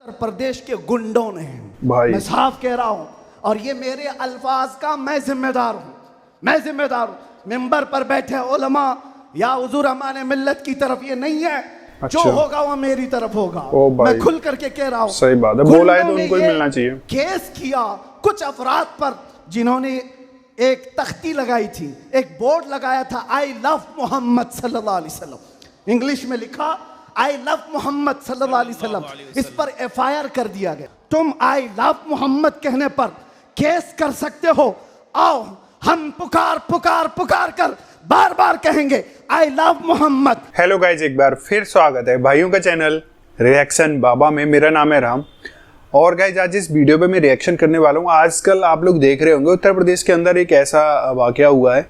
उत्तर प्रदेश के गुंडों ने, मैं साफ कह रहा हूं, और ये मेरे अल्फाज का मैं जिम्मेदार हूं। मिंबर पर बैठे उलमा या हुजूर हमारे मिल्लत की तरफ ये नहीं है। जो होगा वो मेरी तरफ होगा। मैं खुल करके कह रहा हूं। सही बात है, बोला है तो उनको ही मिलना चाहिए। केस किया कुछ अफराद पर जिन्होंने एक तख्ती लगाई थी, एक बोर्ड लगाया था, आई लव मोहम्मद सल्लल्लाहु अलैहि वसल्लम, इंग्लिश में लिखा आई लव मोहम्मद सल्लल्लाहु अलैहि वसल्लम। इस पर FIR कर दिया गया। तुम आई लव मोहम्मद कहने पर केस कर सकते हो। आओ हम पुकार कर बार बार कहेंगे I love Muhammad. Hello guys, एक बार फिर स्वागत है भाइयों का चैनल रिएक्शन बाबा में। मेरा नाम है राम और गाइज आज इस वीडियो पे मैं रिएक्शन करने वाला हूँ। आजकल आप लोग देख रहे होंगे उत्तर प्रदेश के अंदर एक ऐसा वाकया हुआ है।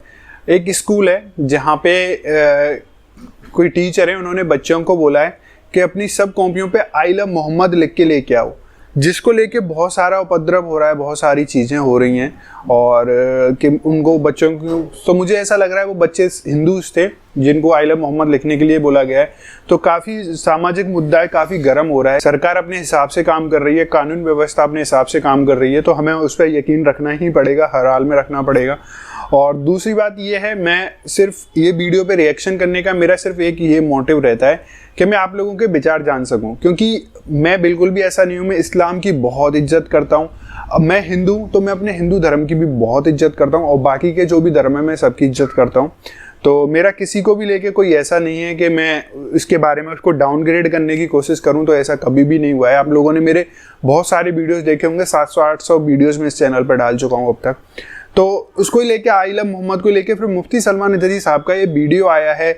एक स्कूल है जहाँ पे कोई टीचर है, उन्होंने बच्चों को बोला है कि अपनी सब कॉपियों पे आई लव मोहम्मद लिख के लेके आओ, जिसको लेके बहुत सारा उपद्रव हो रहा है, बहुत सारी चीज़ें हो रही हैं। और कि उनको बच्चों को, तो मुझे ऐसा लग रहा है वो बच्चे हिंदूज थे जिनको आई लव मोहम्मद लिखने के लिए बोला गया है। तो काफ़ी सामाजिक मुद्दा है, काफ़ी गर्म हो रहा है। सरकार अपने हिसाब से काम कर रही है, कानून व्यवस्था अपने हिसाब से काम कर रही है, तो हमें उस पर यकीन रखना ही पड़ेगा, हर हाल में रखना पड़ेगा। और दूसरी बात ये है, मैं सिर्फ ये वीडियो पे रिएक्शन करने का मेरा सिर्फ एक ये मोटिव रहता है कि मैं आप लोगों के विचार जान सकूं, क्योंकि मैं बिल्कुल भी ऐसा नहीं हूं। मैं इस्लाम की बहुत इज्जत करता हूं। अब मैं हिंदू, तो मैं अपने हिंदू धर्म की भी बहुत इज्जत करता हूं और बाकी के जो भी धर्म है मैं सबकी इज्जत करता हूं। तो मेरा किसी को भी लेके कोई ऐसा नहीं है कि मैं इसके बारे में उसको डाउनग्रेड करने की कोशिश करूं, तो ऐसा कभी भी नहीं हुआ है। आप लोगों ने मेरे बहुत सारे वीडियोस देखे होंगे, 700-800 वीडियोस में इस चैनल पर डाल चुका हूं अब तक। तो उसको ही लेके आई लव मोहम्मद को लेके फिर मुफ्ती सलमान नदवी साहब का ये वीडियो आया है।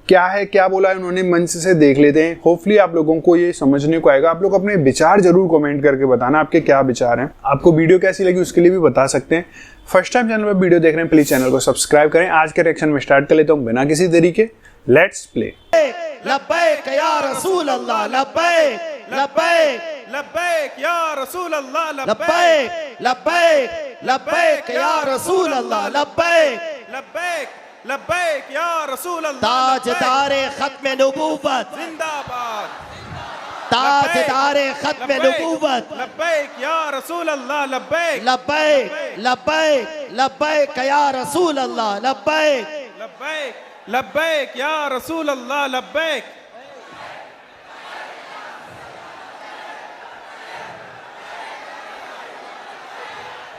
क्या बोला है उन्होंने, मंच से देख लेते हैं। होपफुली आप लोगों को ये समझने को आएगा। आप लोग अपने विचार जरूर कमेंट करके बताना आपके क्या विचार हैं। आपको वीडियो कैसी लगी उसके लिए भी बता सकते हैं। फर्स्ट टाइम चैनल पर वीडियो देख रहे हैं, प्लीज चैनल को सब्सक्राइब करें। आज के रिएक्शन में स्टार्ट कर लेता हूँ बिना किसी तरीके। Let's play. लब्बैक या रसूल अल्लाह, लब्बैक लब्बैक लब्बैक या रसूल अल्लाह, लब्बैक लब्बैक लब्बैक या रसूल अल्लाह, लब्बैक लब्बैक लब्बैक या रसूल अल्लाह। ताजदारे खत्म नबूवत जिंदाबाद, ताजदारे खत्म नबूवत, लब्बैक या रसूल अल्लाह, लब्बैक लब्बैक लब्बैक लब्बैक या रसूल अल्लाह, लब्बैक लब्बैक लब्बैक या रसूल अल्लाह, लब्बैक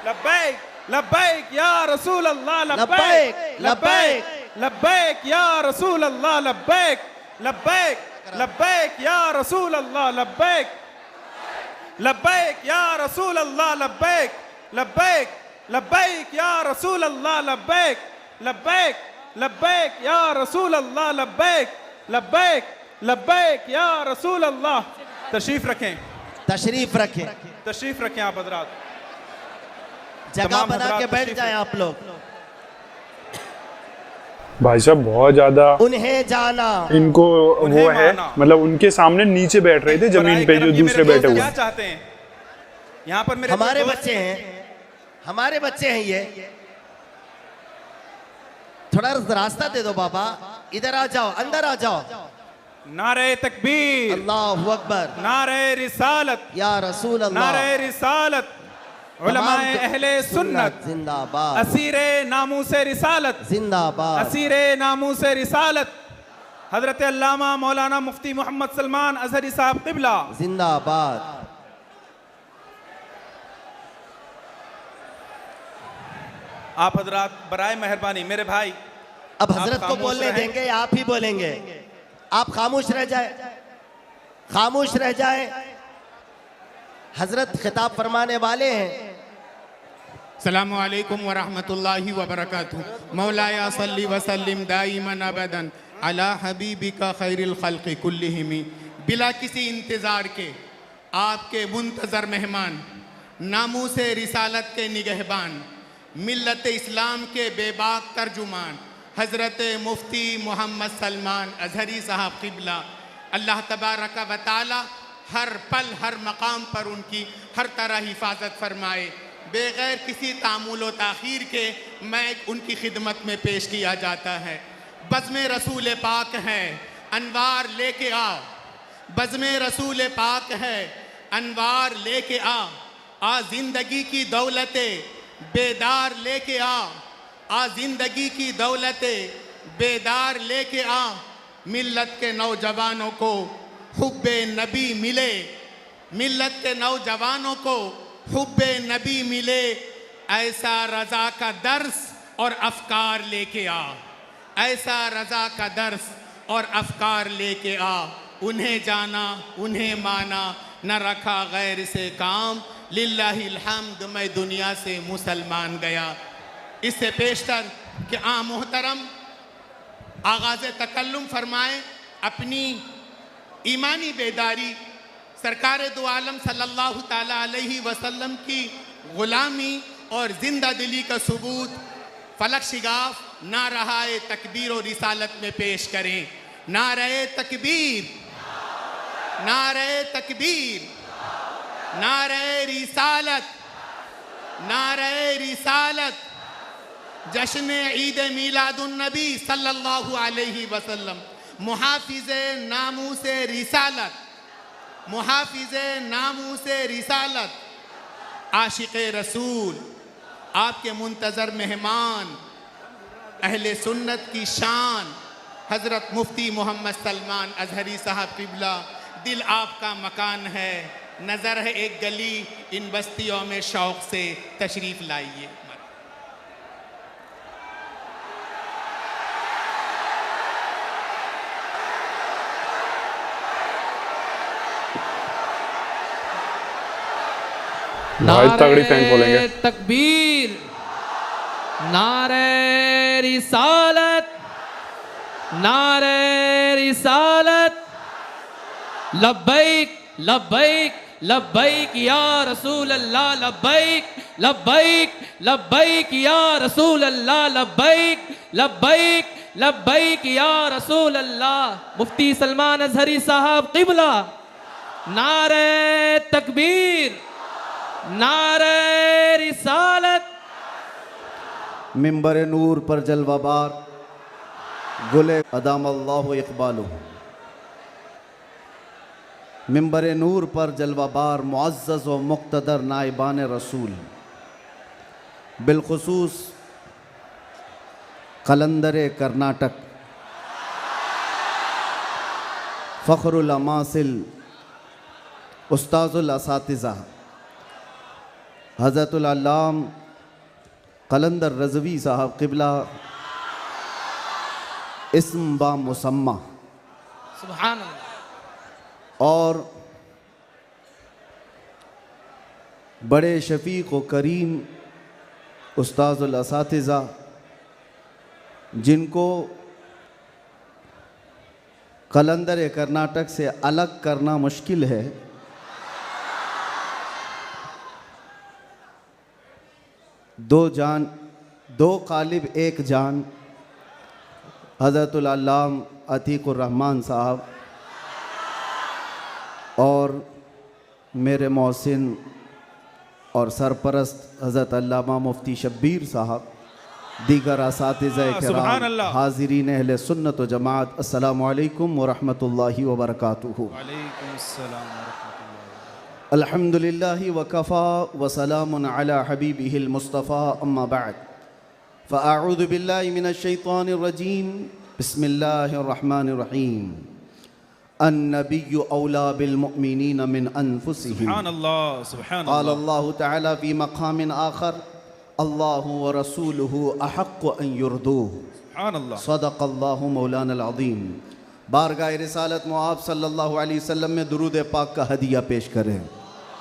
लब्बैक लब्बैक या रसूल अल्लाह, लब्बैक लब्बैक लब्बैक या रसूल अल्लाह, लब्बैक लब्बैक लब्बैक या रसूल अल्लाह, लब्बैक लब्बैक या रसूल अल्लाह, लब्बैक लब्बैक लब्बैक या रसूल अल्लाह, लब्बैक लब्बैक लब्बैक या रसूल अल्लाह, लब्बैक लब्बैक लब्बैक या रसूल अल्लाह। तशरीफ रखें, तशरीफ रखें आप हजरात, जगह बना के बैठ जाए आप लोग। भाई साहब बहुत ज्यादा उन्हें जाना, इनको वो है, मतलब उनके सामने नीचे बैठ रहे थे जमीन पे जो दूसरे बैठे हुए। क्या चाहते हैं यहाँ पर? मेरे हमारे बच्चे हैं, हमारे बच्चे हैं। ये थोड़ा रास्ता दे दो बाबा, इधर आ जाओ, अंदर आ जाओ। नारे तकबीर, अल्लाहु अकबर, नारे रिसालत या रसूल अल्लाह, नारे रिसालत, उलमाए अहले सुन्नत जिंदाबाद, असीरे नामूसे रिसालत जिंदाबाद, असीरे नामूसे रिसालत, हजरत अल्लामा मौलाना मुफ्ती मोहम्मद सलमान अजहरी साहब क़िबला जिंदाबाद। आप हजरात बराए मेहरबानी मेरे भाई, अब हजरत को बोलने देंगे या आप ही बोलेंगे? आप खामोश रह जाए, खामोश रह जाए। हजरत खिताब फरमाने वाले हैं। अस्सलामु अलैकुम व रहमतुल्लाहि व बरकातुहू। मौलाया सल्ली व सल्लिम दाइमन अबदन अला हबीबिका खैरिल खल्क़ि कुल्लिहिम। बिला किसी इंतज़ार के आपके मुंतज़र मेहमान, नामूसे रिसालत के निगहबान, मिल्लत इस्लाम के बेबाक तर्जुमान, हज़रत मुफ्ती मोहम्मद सलमान अजहरी साहब क़िबला, अल्लाह तबारक व तआला हर पल हर मकाम पर उनकी हर तरह हिफाजत फरमाए। बग़ैर किसी तामुल व ताख़ीर के मैं उनकी खिदमत में पेश किया जाता है। बज़्म रसूल पाक है, अनवार लेके आओ। बज़्म रसूल पाक है, अनवार लेके आ जिंदगी की दौलते बेदार लेके आ जिंदगी की दौलते बेदार लेके आ। मिल्लत के नौजवानों को हुब्बे नबी मिले, मिल्लत के नौजवानों को हुब्बे नबी मिले। ऐसा रज़ा का दर्स और अफकार लेके आ, ऐसा रज़ा का दर्स और अफकार लेके आ। उन्हें जाना उन्हें माना, न रखा गैर से काम, लिल्लाहिल हम्द मैं दुनिया से मुसलमान गया। इससे पेशतर कि मोहतरम आगाज़ तकल्लुम फरमाएं अपनी ईमानी बेदारी, सरकार दो आलम सल्लल्लाहु ताला अलैहि वसल्लम की ग़ुलामी और ज़िंदा दिली का सबूत फलक शिगाफ नाराए तकबीर और रिसालत में पेश करें। नारे तकबीर, नारे तकबीर, नारे रिसालत, नारे रिसालत। जश्न ईद मीलादुन नबी सल्लल्लाहु अलैहि वसल्लम, मुहाफिज़े नामूसे रिसालत, मुहाफिज़े नामूसे रिसालत, आशिक़े रसूल, आपके मुंतज़र मेहमान, अहले सुन्नत की शान हज़रत मुफ्ती मोहम्मद सलमान अज़हरी साहब क़िबला। दिल आपका मकान है, नज़र है एक गली, इन बस्तियों में शौक़ से तशरीफ़ लाइए। तगड़ी फैन बोलेंगे। तकबीर, नारे रिसालत, नारे रिसालत। लब्बैक लब्बैक लब्बैक या रसूल अल्लाह, लब्बैक लब्बैक लब्बैक या रसूल अल्लाह, लब्बैक लब्बैक लब्बैक या रसूल अल्लाह। मुफ्ती सलमान अज़हरी साहब क़िबला। नारे तकबीर, नारे रिसालत। मिंबर नूर पर जलवाबार गुले अदामल्लाहु इक़बालुहु। मिंबर नूर पर जलवाबार मुअज़्ज़ज़ व मुक़्तदर नाइबान रसूल, बिलखुसूस कलंदर कर्नाटक, फ़ख्रुल अमासिल, उस्ताज़ुल असातिज़ा हज़रतुल अल्लाम कलंदर रज़वी साहब क़िबला, इस्म बा मुसम्मा। सुभान अल्लाह। और बड़े शफ़ीक़ व करीम उस्ताज़ुल असातिज़ा, जिनको कलंदर कर्नाटक से अलग करना मुश्किल है, दो जान दो कालिब एक जान, हज़रतुल अल्लाम अतीकुर रहमान साहब और मेरे मोहसिन और सरपरस्त हज़रत अल्लामा मुफ्ती शब्बीर साहब, दीगर असातिज़ा किराम, हाज़िरीन अहले सुन्नत व जमात, अस्सलामु अलैकुम व रहमतुल्लाहि व बरकातुहू। अल्हम्दुलिल्लाहि व कफ़ा व सलामुन अला हबीबिहिल मुस्तफ़ा, अम्मा बअद, फ़अऊज़ु बिल्लाहि मिनश शैतानिर रजीम, बिस्मिल्लाहिर रहमानिर रहीम। अन्नबिय्यु औला बिल मुअमिनीन मिन अनफुसिहिम। सुभानअल्लाह, सुभानअल्लाह। क़ाल अल्लाहु तआला फ़ी मक़ामिन आख़र, अल्लाहु व रसूलुहु अहक़्क़ु अन युरदूहु। सुभानअल्लाह। सदक़ल्लाहु मौलानल अज़ीम। बारगाह रिसालत में आप सल्लल्लाहु अलैहि वसल्लम में दुरूद पाक का हदिया पेश करें।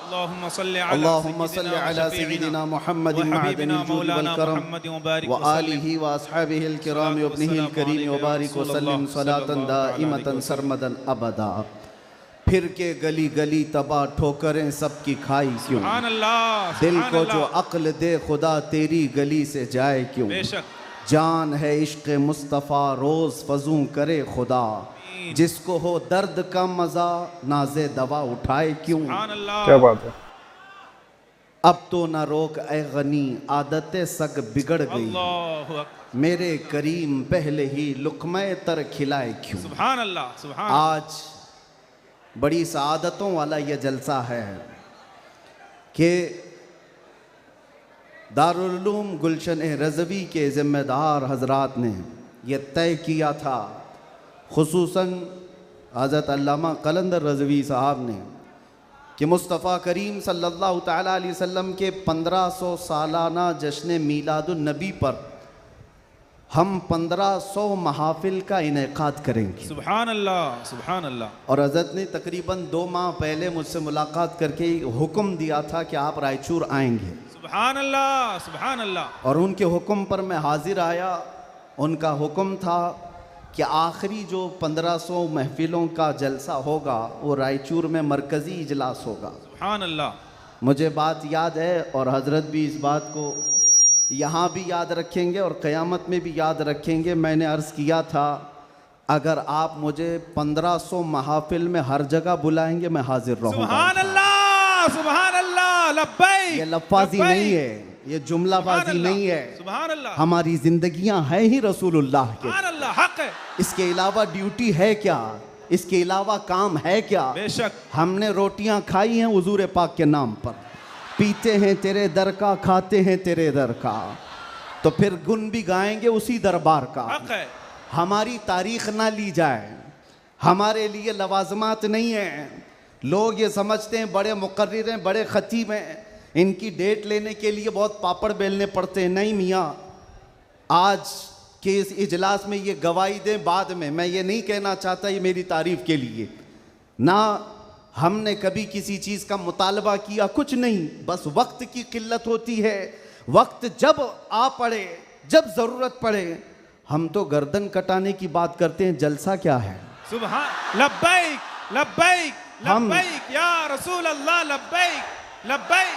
अल्लाहुम्मा सल्लि अला सय्यिदिना मुहम्मदिन मअदिनिल जूद वल करम व आलिहि व अस्हाबिहिल किराम व इब्निहिल करीम व बारिक व सल्लिम सलातन दाइमतन सरमदन अबदा। फिर के गली गली तबाह ठोकरें सबकी खाई क्यों, दिल को जो अक्ल दे खुदा तेरी गली से जाए क्यों। जान है इश्क़ मुस्तफ़ा रोज़ फजूं करे खुदा, जिसको हो दर्द का मज़ा नाज़े दवा उठाए क्यों। क्या बात है। अब तो न रोक ए गनी, आदतें सग बिगड़ गई, मेरे करीम पहले ही लुक़्मे तर खिलाए क्यों। सुभान अल्लाह, सुभान। आज बड़ी सआदतों वाला ये जलसा है कि दारुल उलूम गुलशन रज़वी के ज़िम्मेदार हजरात ने यह तय किया था, खुसूसन हज़रत अल्लामा कलंदर रज़वी साहब ने, कि मुस्तफ़ा करीम सल्लल्लाहु तआला अलैहि वसल्लम के 1500 सालाना जश्न मीलादुन नबी पर हम 1500 महाफिल का इनेकाद करेंगे। सुभान अल्लाह, सुभान अल्लाह। और हज़रत ने तकरीबन 2 माह पहले मुझसे मुलाकात करके हुक्म दिया था कि आप रायचूर आएंगे। सुभान अल्लाह, सुभान अल्लाह। और उनके हुक्म पर मैं हाजिर आया। उनका हुक्म था कि आखिरी जो 1500 महफिलों का जलसा होगा वो रायचूर में मरकज़ी इजलास होगा। सुभान अल्लाह। मुझे बात याद है और हज़रत भी इस बात को यहाँ भी याद रखेंगे और क़यामत में भी याद रखेंगे। मैंने अर्ज़ किया था, अगर आप मुझे 1500 महाफिल में हर जगह बुलाएंगे मैं हाजिर रहूँगा। सुभान अल्लाह, सुभान अल्लाह। लब्बैक। ये लफ्ज़ी नहीं है, ये जुमलाबाजी नहीं है। सुभान अल्लाह। हमारी जिंदगियां हैं ही रसूलुल्लाह के। सुभान अल्लाह, हक है। इसके अलावा ड्यूटी है क्या? इसके अलावा काम है क्या? बेशक। हमने रोटियां खाई हैं हुजूर पाक के नाम पर, पीते हैं तेरे दर का, खाते हैं तेरे दर का, तो फिर गुन भी गाएंगे उसी दरबार का। हक है। हमारी तारीख ना ली जाए, हमारे लिए लवाजमात नहीं है। लोग ये समझते हैं बड़े मुकर्रिर हैं, बड़े खतीब हैं, इनकी डेट लेने के लिए बहुत पापड़ बेलने पड़ते हैं। नहीं मियाँ, आज के इस इजलास में ये गवाही दें बाद में। मैं ये नहीं कहना चाहता ये मेरी तारीफ़ के लिए, ना हमने कभी किसी चीज़ का मुतालबा किया, कुछ नहीं, बस वक्त की किल्लत होती है। वक्त जब आ पड़े, जब ज़रूरत पड़े, हम तो गर्दन कटाने की बात करते हैं, जलसा क्या है? सुभान। लब्बैक, लब्बैक, लब्बैक या रसूल अल्लाह। लब्बैक, लब्बैक,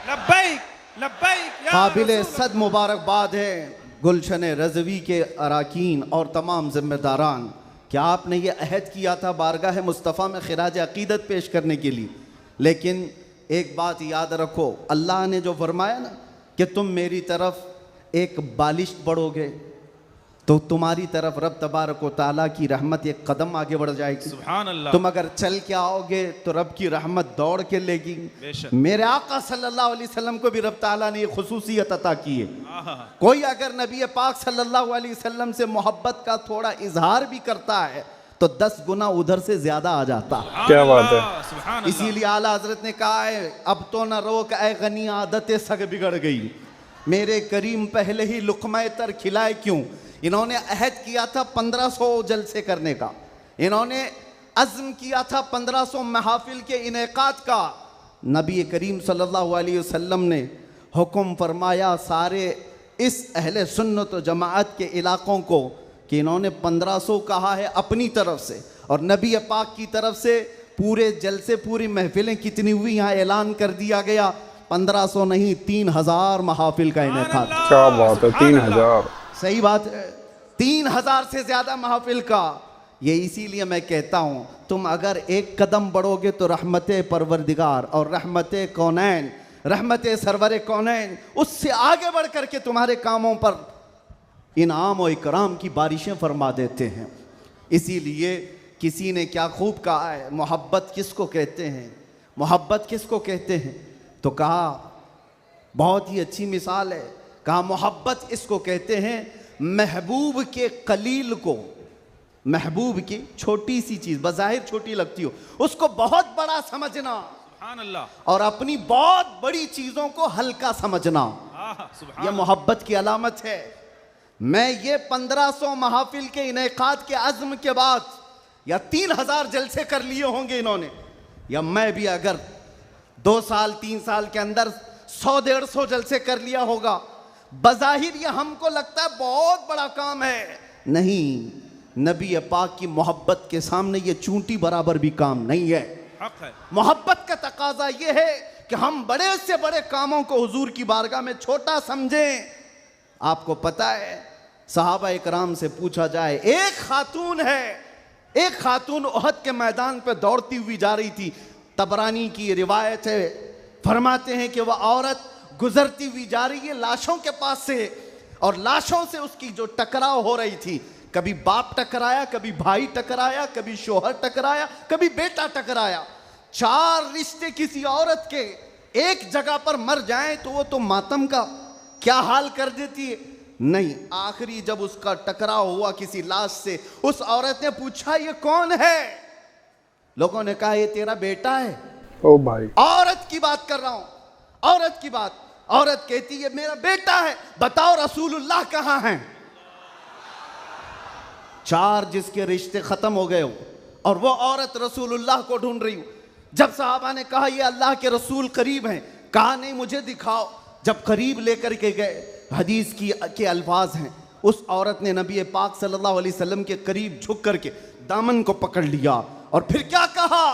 लब्बैक, लब्बैक या काबिल रसूल सद मुबारकबाद है गुलशन रज़वी के अराकीन और तमाम ज़िम्मेदारान कि आपने ये अहद किया था बारगाह मुस्तफ़ा में खिराज अक़ीदत पेश करने के लिए। लेकिन एक बात याद रखो, अल्लाह ने जो फरमाया ना कि तुम मेरी तरफ एक बालिश बढ़ोगे तो तुम्हारी तरफ रब तबारक व तआला की रहमत एक कदम आगे बढ़ जाएगी। सुभान अल्लाह। तुम अगर चल के आओगे तो रब की रहमत दौड़ के लेगी। बेशक। मेरे आका सल्लल्लाहु अलैहि वसल्लम को भी रब ताला ने ये खुसूसियत अता की है। आहा। कोई अगर नबी पाक सल्लल्लाहु अलैहि वसल्लम से मोहब्बत का थोड़ा इजहार भी करता है तो 10 गुना उधर से ज्यादा आ जाता है। क्या बात है। सुभान अल्लाह। इसीलिए आला हजरत ने कहा है, अब तो न रोक ऐ गनी आदतें सग बिगड़ गई, मेरे करीम पहले ही लुक़मा तर खिलाए क्यों। इन्होंने अहद किया था 1500 जलसे करने का, इन्होंने अज़्म किया था 1500 महाफिल के इनेकाद का। नबी करीम सल्लल्लाहु अलैहि वसल्लम ने हुक्म फरमाया सारे इस अहले सुन्नत व जमाअत के इलाक़ों को कि इन्होंने 1500 कहा है अपनी तरफ से, और नबी पाक की तरफ से पूरे जलसे, पूरी महफिलें कितनी हुई यहाँ ऐलान कर दिया गया, 1500 नहीं 3000 महाफिल का इनेकाद। क्या बात है, 3000। सही बात है, 3000 से ज्यादा महफिल का। ये इसीलिए मैं कहता हूँ तुम अगर एक कदम बढ़ोगे तो रहमत परवरदिगार और रहमत कौनैन, रहमत सरवर कौनैन उससे आगे बढ़ करके तुम्हारे कामों पर इनाम और इकराम की बारिशें फरमा देते हैं। इसीलिए किसी ने क्या खूब कहा है, मोहब्बत किसको कहते हैं, मोहब्बत किसको कहते हैं, तो कहा बहुत ही अच्छी मिसाल है, कहा मोहब्बत इसको कहते हैं महबूब के कलील को, महबूब की छोटी सी चीज़ बज़ाहिर छोटी लगती हो उसको बहुत बड़ा समझना, सुभान अल्लाह, और अपनी बहुत बड़ी चीज़ों को हल्का समझना, आहा, सुभान यह मोहब्बत की अलामत है। मैं ये 1500 महाफिल के इनेकाद के अज़्म के बाद या 3000 जलसे कर लिए होंगे इन्होंने, या मैं भी अगर 2 साल 3 साल के अंदर 100-150 जलसे कर लिया होगा, बज़ाहिर ये हमको लगता है बहुत बड़ा काम है। नहीं, नबी पाक की मोहब्बत के सामने ये चूंटी बराबर भी काम नहीं है। हक है। मोहब्बत का तकाजा ये है कि हम बड़े से बड़े कामों को हुजूर की बारगाह में छोटा समझें। आपको पता है सहाबा इकराम से पूछा जाए, एक खातून है, एक खातून उहद के मैदान पर दौड़ती हुई जा रही थी, तबरानी की रिवायत है, फरमाते हैं कि वह औरत गुजरती हुई जा रही है लाशों के पास से, और लाशों से उसकी जो टकराव हो रही थी, कभी बाप टकराया, कभी भाई टकराया, कभी शोहर टकराया, कभी बेटा टकराया। 4 रिश्ते किसी औरत के एक जगह पर मर जाएं तो वो तो मातम का क्या हाल कर देती है। नहीं, आखिरी जब उसका टकराव हुआ किसी लाश से, उस औरत ने पूछा ये कौन है? लोगों ने कहा ये तेरा बेटा है। ओ भाई, औरत की बात कर रहा हूं, औरत की बात। औरत कहती है मेरा बेटा है, बताओ रसूलुल्लाह कहां हैं? 4 जिसके रिश्ते खत्म हो गए हो और वो औरत रसूलुल्लाह को ढूंढ रही हो। जब सहाबा ने कहा ये अल्लाह के रसूल करीब हैं, कहा नहीं मुझे दिखाओ। जब करीब लेकर के गए, हदीस के अल्फाज हैं, उस औरत ने नबी पाक सल्लल्लाहु अलैहि वसल्लम के करीब झुक करके दामन को पकड़ लिया और फिर क्या कहा?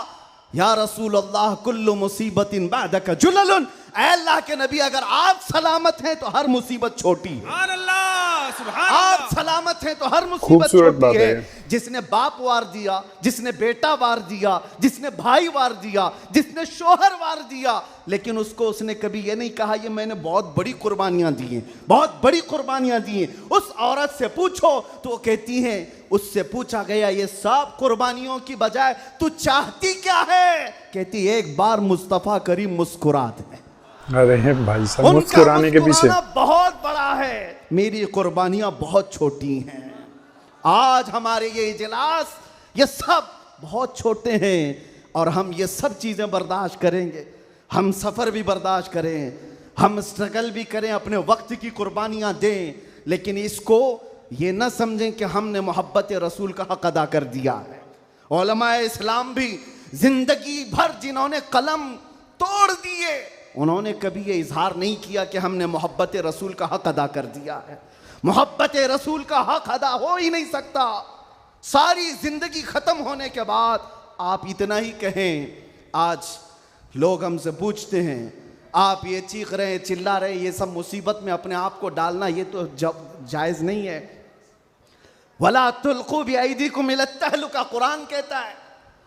या रसूल अल्लाह कुल्लु मुसीबतिन बादका जुललुन, ऐ अल्लाह के नबी अगर आप सलामत हैं तो हर मुसीबत छोटी है। सुभान अल्लाह, सुभान आप अल्लाह। सलामत हैं तो हर मुसीबत खूबसूरत बात छोटी है। है। जिसने बाप वार दिया, जिसने बेटा वार दिया, जिसने भाई वार दिया, जिसने शोहर वार दिया, लेकिन उसने कभी ये नहीं कहा ये मैंने बहुत बड़ी कुर्बानियां दी हैं, बहुत बड़ी कुर्बानियां दी हैं। उस औरत से पूछो तो वो कहती हैं, उससे पूछा गया ये सब कुर्बानियों की बजाय तू चाहती क्या है? कहती एक बार मुस्तफा करीम मुस्कुरा दे। अरे भाई साहब, उनका मुस्कुराने के पीछे मुस्कुराना बहुत बड़ा है, मेरी कुर्बानियां बहुत छोटी हैं। आज हमारे ये इजलास ये सब बहुत छोटे हैं और हम ये सब चीजें बर्दाश्त करेंगे। हम सफर भी बर्दाश्त करें, हम स्ट्रगल भी करें, अपने वक्त की कुर्बानियां दें, लेकिन इसको ये न समझें कि हमने मोहब्बत रसूल का हक अदा कर दिया है। उलमाए इस्लाम भी जिंदगी भर जिन्होंने कलम तोड़ दिए, उन्होंने कभी ये इजहार नहीं किया कि हमने मोहब्बत रसूल का हक अदा कर दिया है। मोहब्बत रसूल का हक अदा हो ही नहीं सकता। सारी जिंदगी खत्म होने के बाद आप इतना ही कहें। आज लोग हमसे पूछते हैं आप ये चीख रहे हैं, चिल्ला रहे हैं, ये सब मुसीबत में अपने आप को डालना ये तो जायज़ नहीं है। वला तुल्कू बिअयदीकुम इला तहलुका, कुरान कहता है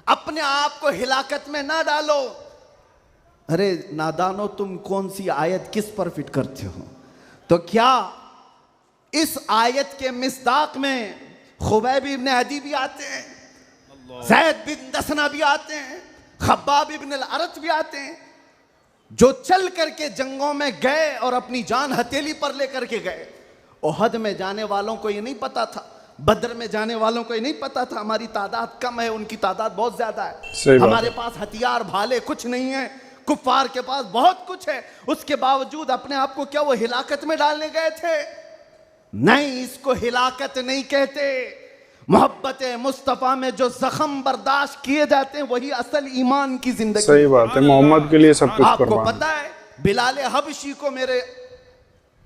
अपने आप को हिलाकत में ना डालो। अरे नादानो, तुम कौन सी आयत किस पर फिट करते हो? तो क्या इस आयत के मिस्दाक में खुबैब इब्न अदी भी आते हैं, ज़ैद बिन दसना भी आते हैं, खब्बाब इब्न अल-अरत भी आते हैं, जो चल करके जंगों में गए और अपनी जान हथेली पर लेकर के गए। ओहद में जाने वालों को ये नहीं पता था, बद्र में जाने वालों को ये नहीं पता था हमारी तादाद कम है, उनकी तादाद बहुत ज्यादा है। हमारे पास हथियार भाले कुछ नहीं है, कुफार के पास बहुत कुछ है। उसके बावजूद अपने आप को क्या वो हिलाकत में डालने गए थे? नहीं, इसको हिलाकत नहीं कहते। मोहब्बत मुस्तफ़ा में जो जख्म बर्दाश्त किए जाते हैं वही असल ईमान की जिंदगी। सही बात है, मोहम्मद के लिए सब कुछ आपको कुर्बान। पता है बिलाल हबशी को मेरे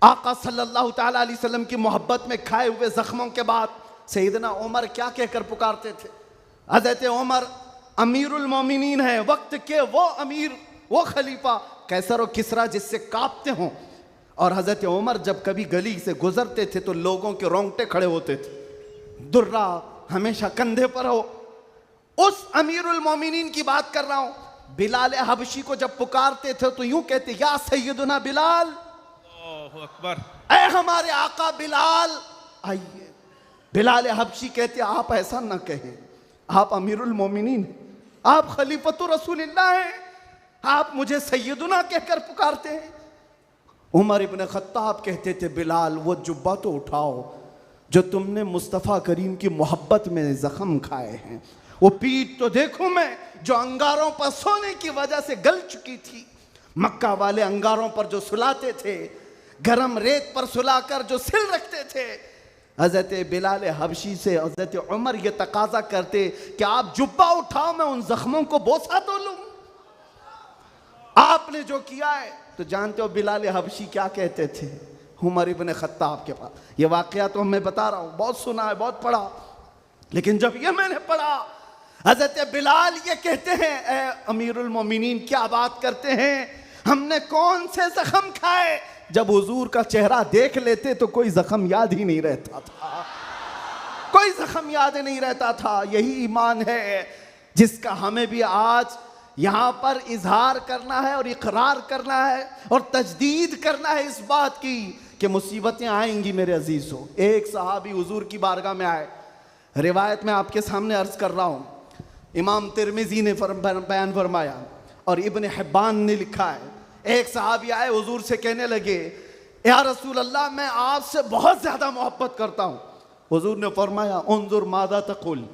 आका सल्लल्लाहु ताला अलैहि वसल्लम की मोहब्बत में खाए हुए जख्मों के बाद सैयदना उमर क्या कहकर पुकारते थे? हज़रत उमर अमीरुल मोमिनीन है, वक्त के वो अमीर, वो खलीफा, कैसर और किसरा जिससे कांपते हों। और हज़रत उमर जब कभी गली से गुजरते थे तो लोगों के रोंगटे खड़े होते थे, दुर्रा हमेशा कंधे पर हो। उस अमीरुल मोमिनीन की बात कर रहा हूं। बिलाल हबशी को जब पुकारते थे तो यूं कहते, या सैयदुना बिलाल, अल्लाहु अकबर, ऐ हमारे आका बिलाल आइए। बिलाल हबशी कहते, आप ऐसा न कहें, आप अमीरुल मोमिनीन, आप खलीफतुर रसूलिल्लाह हैं, आप मुझे सैयदुना कहकर पुकारते हैं। उमर इब्न खत्ताब कहते थे, बिलाल वो जुब्बा तो उठाओ जो तुमने मुस्तफ़ा करीम की मोहब्बत में जख्म खाए हैं, वो पीठ तो देखूं मैं जो अंगारों पर सोने की वजह से गल चुकी थी। मक्का वाले अंगारों पर जो सुलाते थे, गरम रेत पर सुलाकर जो सिल रखते थे। हज़रत बिलाल हबशी से हज़रत उमर ये तकाजा करते कि आप जुब्बा उठाओ, मैं उन जख्मों को बोसा तो लूं। आपने जो किया है तो जानते हो बिलाल हबशी क्या कहते थे उमर इब्न खत्ताब के पास? ये वाकया तो मैं बता रहा हूँ, बहुत सुना है, बहुत पढ़ा, लेकिन जब ये मैंने पढ़ा, हज़रत बिलाल ये कहते हैं, ए अमीरुल मोमिनीन क्या बात करते हैं, हमने कौन से जख्म खाए? जब हुजूर का चेहरा देख लेते तो कोई जख्म याद ही नहीं रहता था, कोई जख्म याद नहीं रहता था। यही ईमान है जिसका हमें भी आज यहाँ पर इजहार करना है और इकरार करना है और तजदीद करना है इस बात की कि मुसीबतें आएंगी मेरे अजीज हो। एक सहाबी हुजूर की बारगाह में आए, रिवायत में आपके सामने अर्ज कर रहा हूँ, इमाम तिरमिजी ने बयान फरमाया और इब्न हिब्बान ने लिखा है। एक सहाबी आए हुजूर से कहने लगे, या रसूल अल्लाह मैं आपसे बहुत ज्यादा मोहब्बत करता हूँ। हुजूर ने फरमाया, उन्जुर मादा तकुल,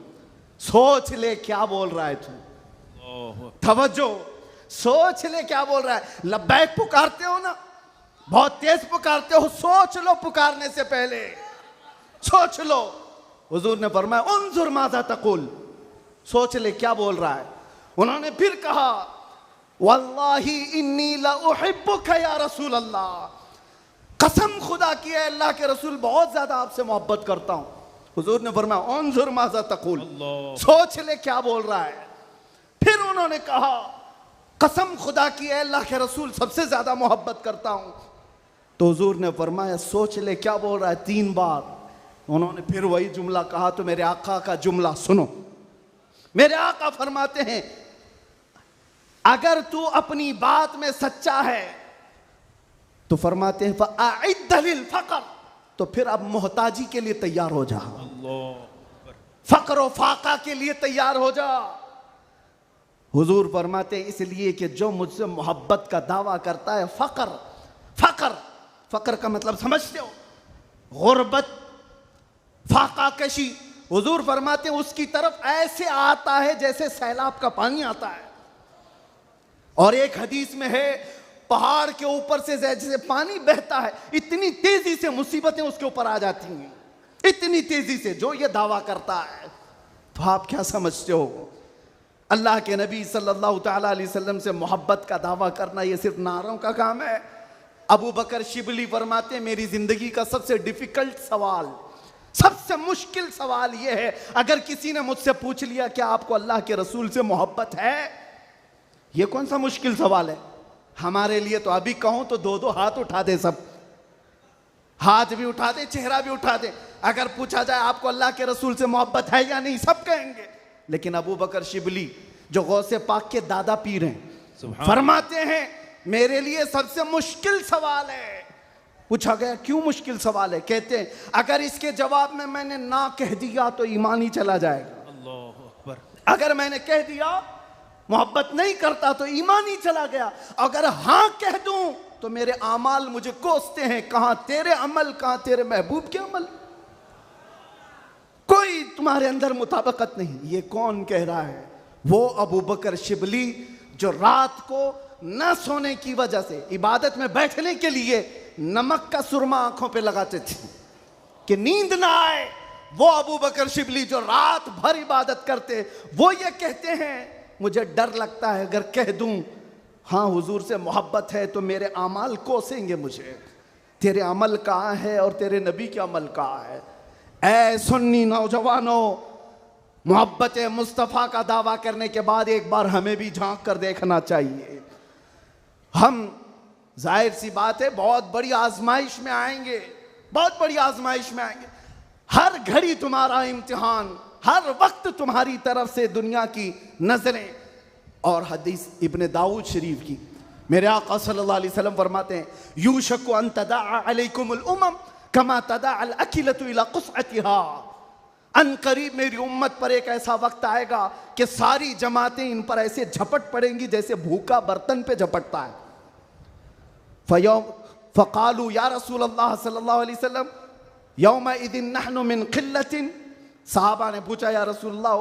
सोच ले क्या बोल रहा है तू, तवज्जो, सोच ले क्या बोल रहा है। लब्बैक पुकारते हो ना, बहुत तेज पुकारते हो, सोच लो पुकारने से पहले, सोच लो। हुजूर ने फरमाया, उन्जुर मादा तकुल, सोच ले क्या बोल रहा है। उन्होंने फिर कहा, वल्लाही इन्नी ला उहिब्बुका या रसूल अल्लाह, कसम खुदा की है अल्लाह के रसूल बहुत ज्यादा आपसे मोहब्बत करता हूं। हुजूर ने फरमाया, उन्जुर माज़ा तक़ूल, सोच ले क्या बोल रहा है। फिर उन्होंने कहा, कसम खुदा की है अल्लाह के रसूल सबसे ज्यादा मोहब्बत करता हूं। तो हुजूर ने फरमाया, सोच ले क्या बोल रहा है, 3 बार। उन्होंने फिर वही जुमला कहा। तो मेरे आका का जुमला सुनो। मेरे आका फरमाते हैं, अगर तू अपनी बात में सच्चा है तो फरमाते हैं फ़अइद्द लिल फ़क़्र, तो फिर अब मोहताजी के लिए तैयार हो जा, फक्र और फाका के लिए तैयार हो जा। हुजूर फरमाते हैं, इसलिए कि जो मुझसे मोहब्बत का दावा करता है, फक्र, फक्र, फक्र का मतलब समझते हो, गुर्बत, फाका कशी। हुजूर फरमाते हैं उसकी तरफ ऐसे आता है जैसे सैलाब का पानी आता है। और एक हदीस में है, पहाड़ के ऊपर से जैसे पानी बहता है, इतनी तेजी से मुसीबतें उसके ऊपर आ जाती हैं, इतनी तेजी से, जो ये दावा करता है। तो आप क्या समझते हो, अल्लाह के नबी सल्लल्लाहु तआला अलैहि वसल्लम से मोहब्बत का दावा करना ये सिर्फ नारों का काम है? अबू बकर शिबली फरमाते हैं, मेरी जिंदगी का सबसे डिफिकल्ट सवाल, सबसे मुश्किल सवाल यह है, अगर किसी ने मुझसे पूछ लिया कि आपको अल्लाह के रसूल से मोहब्बत है, यह कौन सा मुश्किल सवाल है हमारे लिए। तो अभी कहूं तो 2-2 हाथ उठा दे, सब हाथ भी उठा दे, चेहरा भी उठा दे। अगर पूछा जाए आपको अल्लाह के रसूल से मोहब्बत है या नहीं, सब कहेंगे। लेकिन अबू बकर शिबली जो गौसे पाक के दादा पीर हैं, फरमाते हैं मेरे लिए सबसे मुश्किल सवाल है। पूछा गया क्यों मुश्किल सवाल है? कहते हैं अगर इसके जवाब में मैंने ना कह दिया तो ईमान ही चला जाएगा। अल्लाह अकबर। अगर मैंने कह दिया मोहब्बत नहीं करता तो ईमान ही चला गया, अगर हां कह दूं तो मेरे आमाल मुझे कोसते हैं, कहां तेरे अमल, कहां तेरे महबूब के अमल, कोई तुम्हारे अंदर मुताबिकत नहीं। ये कौन कह रहा है? वो अबू बकर शिबली जो रात को न सोने की वजह से इबादत में बैठने के लिए नमक का सुरमा आंखों पे लगाते थे कि नींद ना आए। वो अबू बकर शिबली जो रात भर इबादत करते, वो ये कहते हैं मुझे डर लगता है अगर कह दूं हाँ हुजूर से मोहब्बत है तो मेरे अमाल कोसेंगे मुझे। तेरे अमल कहाँ है और तेरे नबी के अमल कहाँ है? ऐ सुन्नी नौजवानों, मोहब्बत मुस्तफ़ा का दावा करने के बाद एक बार हमें भी झांक कर देखना चाहिए। हम जाहिर सी बात है बहुत बड़ी आजमाइश में आएंगे, बहुत बड़ी आजमाइश में आएंगे। हर घड़ी तुम्हारा इम्तिहान, हर वक्त तुम्हारी तरफ से दुनिया की नजरें। और हदीस इब्ने दाऊद शरीफ की मेरे आका सल्लल्लाहु अलैहि वसल्लम फरमाते हैं, यूशकु अन तदाअ अलैकुमुल उमम कमा तदाअल अकिलतु इला क़ुस्अतिहा। अन करीब मेरी उम्मत पर एक ऐसा वक्त आएगा कि सारी जमातें इन पर ऐसे झपट पड़ेंगी जैसे भूखा बर्तन पे झपटता है। फ़क़ालू या रसूल अल्लाह सल्लल्लाहु अलैहि वसल्लम यौमइदिन नहनु मिन क़िल्लतिन। साहबा ने पूछा या रसूल अल्लाह,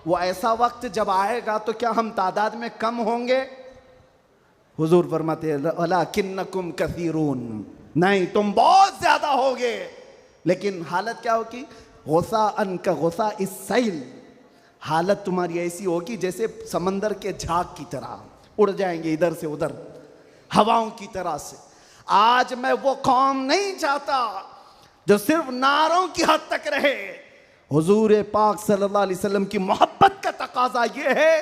वो ऐसा वक्त जब आएगा तो क्या हम तादाद में कम होंगे? हुजूर फरमाते हैं वलाकिन्नकुम कसीरून, नहीं तुम बहुत ज्यादा होगे। लेकिन हालत क्या होगी? गुस्सा अन का गुस्सा इस सैल, हालत तुम्हारी ऐसी होगी जैसे समंदर के झाग की तरह, उड़ जाएंगे इधर से उधर हवाओं की तरह से। आज मैं वो कौम नहीं चाहता जो सिर्फ नारों की हद तक रहे। हुजूर पाक सल्लल्लाहु अलैहि वसल्लम की मोहब्बत का तकाजा ये है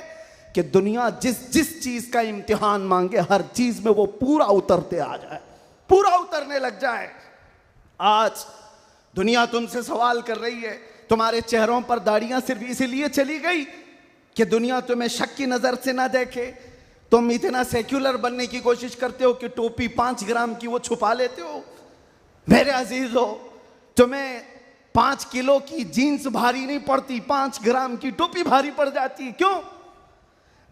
कि दुनिया जिस जिस चीज का इम्तिहान मांगे हर चीज में वो पूरा उतरते आ जाए, पूरा उतरने लग जाए। आज दुनिया तुमसे सवाल कर रही है, तुम्हारे चेहरों पर दाढ़ियां सिर्फ इसलिए चली गई कि दुनिया तुम्हें शक की नजर से ना देखे। तुम इतना सेक्युलर बनने की कोशिश करते हो कि टोपी 5 ग्राम की वो छुपा लेते हो। मेरे अजीजों, तुम्हें 5 किलो की जीन्स भारी नहीं पड़ती, 5 ग्राम की टोपी भारी पड़ जाती है। क्यों?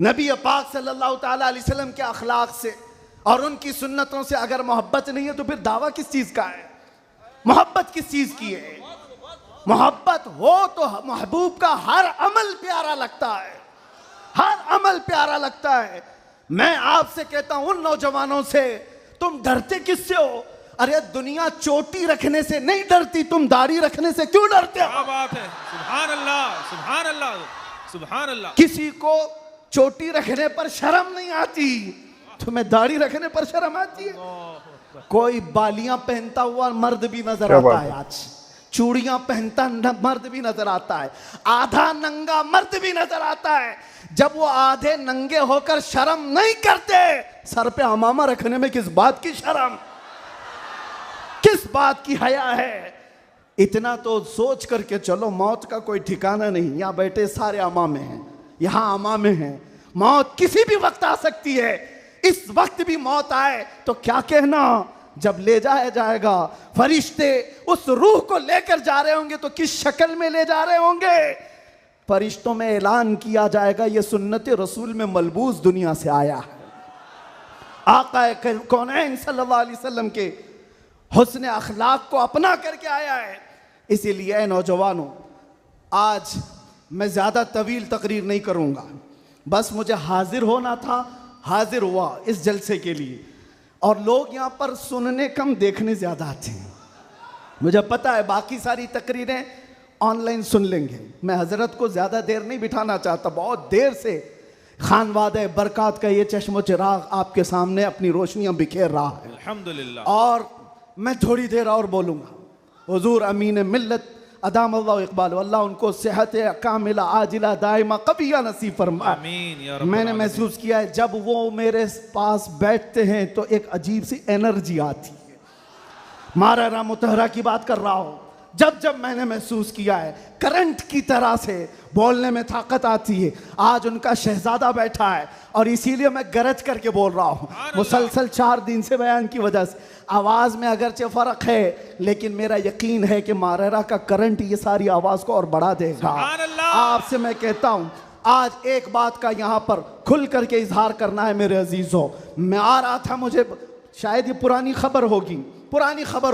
नबी पाक सल्लल्लाहु ताला अलैहि वसल्लम के अखलाक से और उनकी सुन्नतों से अगर मोहब्बत नहीं है तो फिर दावा किस चीज का है? मोहब्बत किस चीज की है? मोहब्बत हो तो महबूब का हर अमल प्यारा लगता है, हर अमल प्यारा लगता है। मैं आपसे कहता हूं, उन नौजवानों से, तुम डरते किससे हो? अरे दुनिया चोटी रखने से नहीं डरती, तुम दाढ़ी रखने से क्यों डरते हो? क्या बात है, सुभान अल्लाह, सुभान अल्लाह, सुभान अल्लाह। किसी को चोटी रखने पर शर्म नहीं आती, तुम्हें दाढ़ी रखने पर शर्म आती है? कोई बालियां पहनता हुआ मर्द भी नजर आता है, आज चूड़ियां पहनता मर्द भी नजर आता है, आधा नंगा मर्द भी नजर आता है। जब वो आधे नंगे होकर शर्म नहीं करते, सर पे अमामा रखने में किस बात की शर्म, किस बात की हया है? इतना तो सोच करके चलो, मौत का कोई ठिकाना नहीं। यहाँ बैठे सारे अमामे हैं, यहाँ अमामे हैं, मौत किसी भी वक्त आ सकती है। इस वक्त भी मौत आए तो क्या कहना, जब ले जाया जाएगा, फरिश्ते उस रूह को लेकर जा रहे होंगे तो किस शक्ल में ले जा रहे होंगे? फरिश्तों में ऐलान किया जाएगा, ये सुन्नत रसूल में मलबूस दुनिया से आया है। आका कौनैन सल्लल्लाहु अलैहि वसल्लम के हुस्न अखलाक को अपना करके आया है। इसीलिए नौजवानों, आज मैं ज़्यादा तवील तकरीर नहीं करूँगा, बस मुझे हाजिर होना था, हाजिर हुआ इस जलसे के लिए। और लोग यहाँ पर सुनने कम, देखने ज़्यादा आते हैं। मुझे पता है बाकी सारी तकरीरें ऑनलाइन सुन लेंगे। मैं हज़रत को ज़्यादा देर नहीं बिठाना चाहता, बहुत देर से खानवादे बरक़ात का ये चश्मो चिराग आपके सामने अपनी रोशनियाँ बिखेर रहा है, अल्हम्दुलिल्लाह। और मैं थोड़ी देर और बोलूँगा। हुजूर अमीन मिल्लत अदाम अल्लाह इकबाल, अल्लाह उनको सेहत कामिला आजिला दाइमा कबिया नसीब फरमाए। आमीन या रब्बल मैंने आलमीन। महसूस किया है, जब वो मेरे पास बैठते हैं तो एक अजीब सी एनर्जी आती है। मारा मुतहरा की बात कर रहा हूँ, जब जब मैंने महसूस किया है, करंट की तरह से बोलने में ताकत आती है। आज उनका शहजादा बैठा है और इसीलिए मैं गरज करके बोल रहा हूँ। मुसलसल 4 दिन से बयान की वजह से आवाज़ में अगरचे फ़र्क है, लेकिन मेरा यकीन है कि मारेरा का करंट ये सारी आवाज़ को और बढ़ा देगा। आपसे मैं कहता हूँ, आज एक बात का यहाँ पर खुल करके इजहार करना है मेरे अजीज़ों। मैं आ रहा था, मुझे शायद ये पुरानी खबर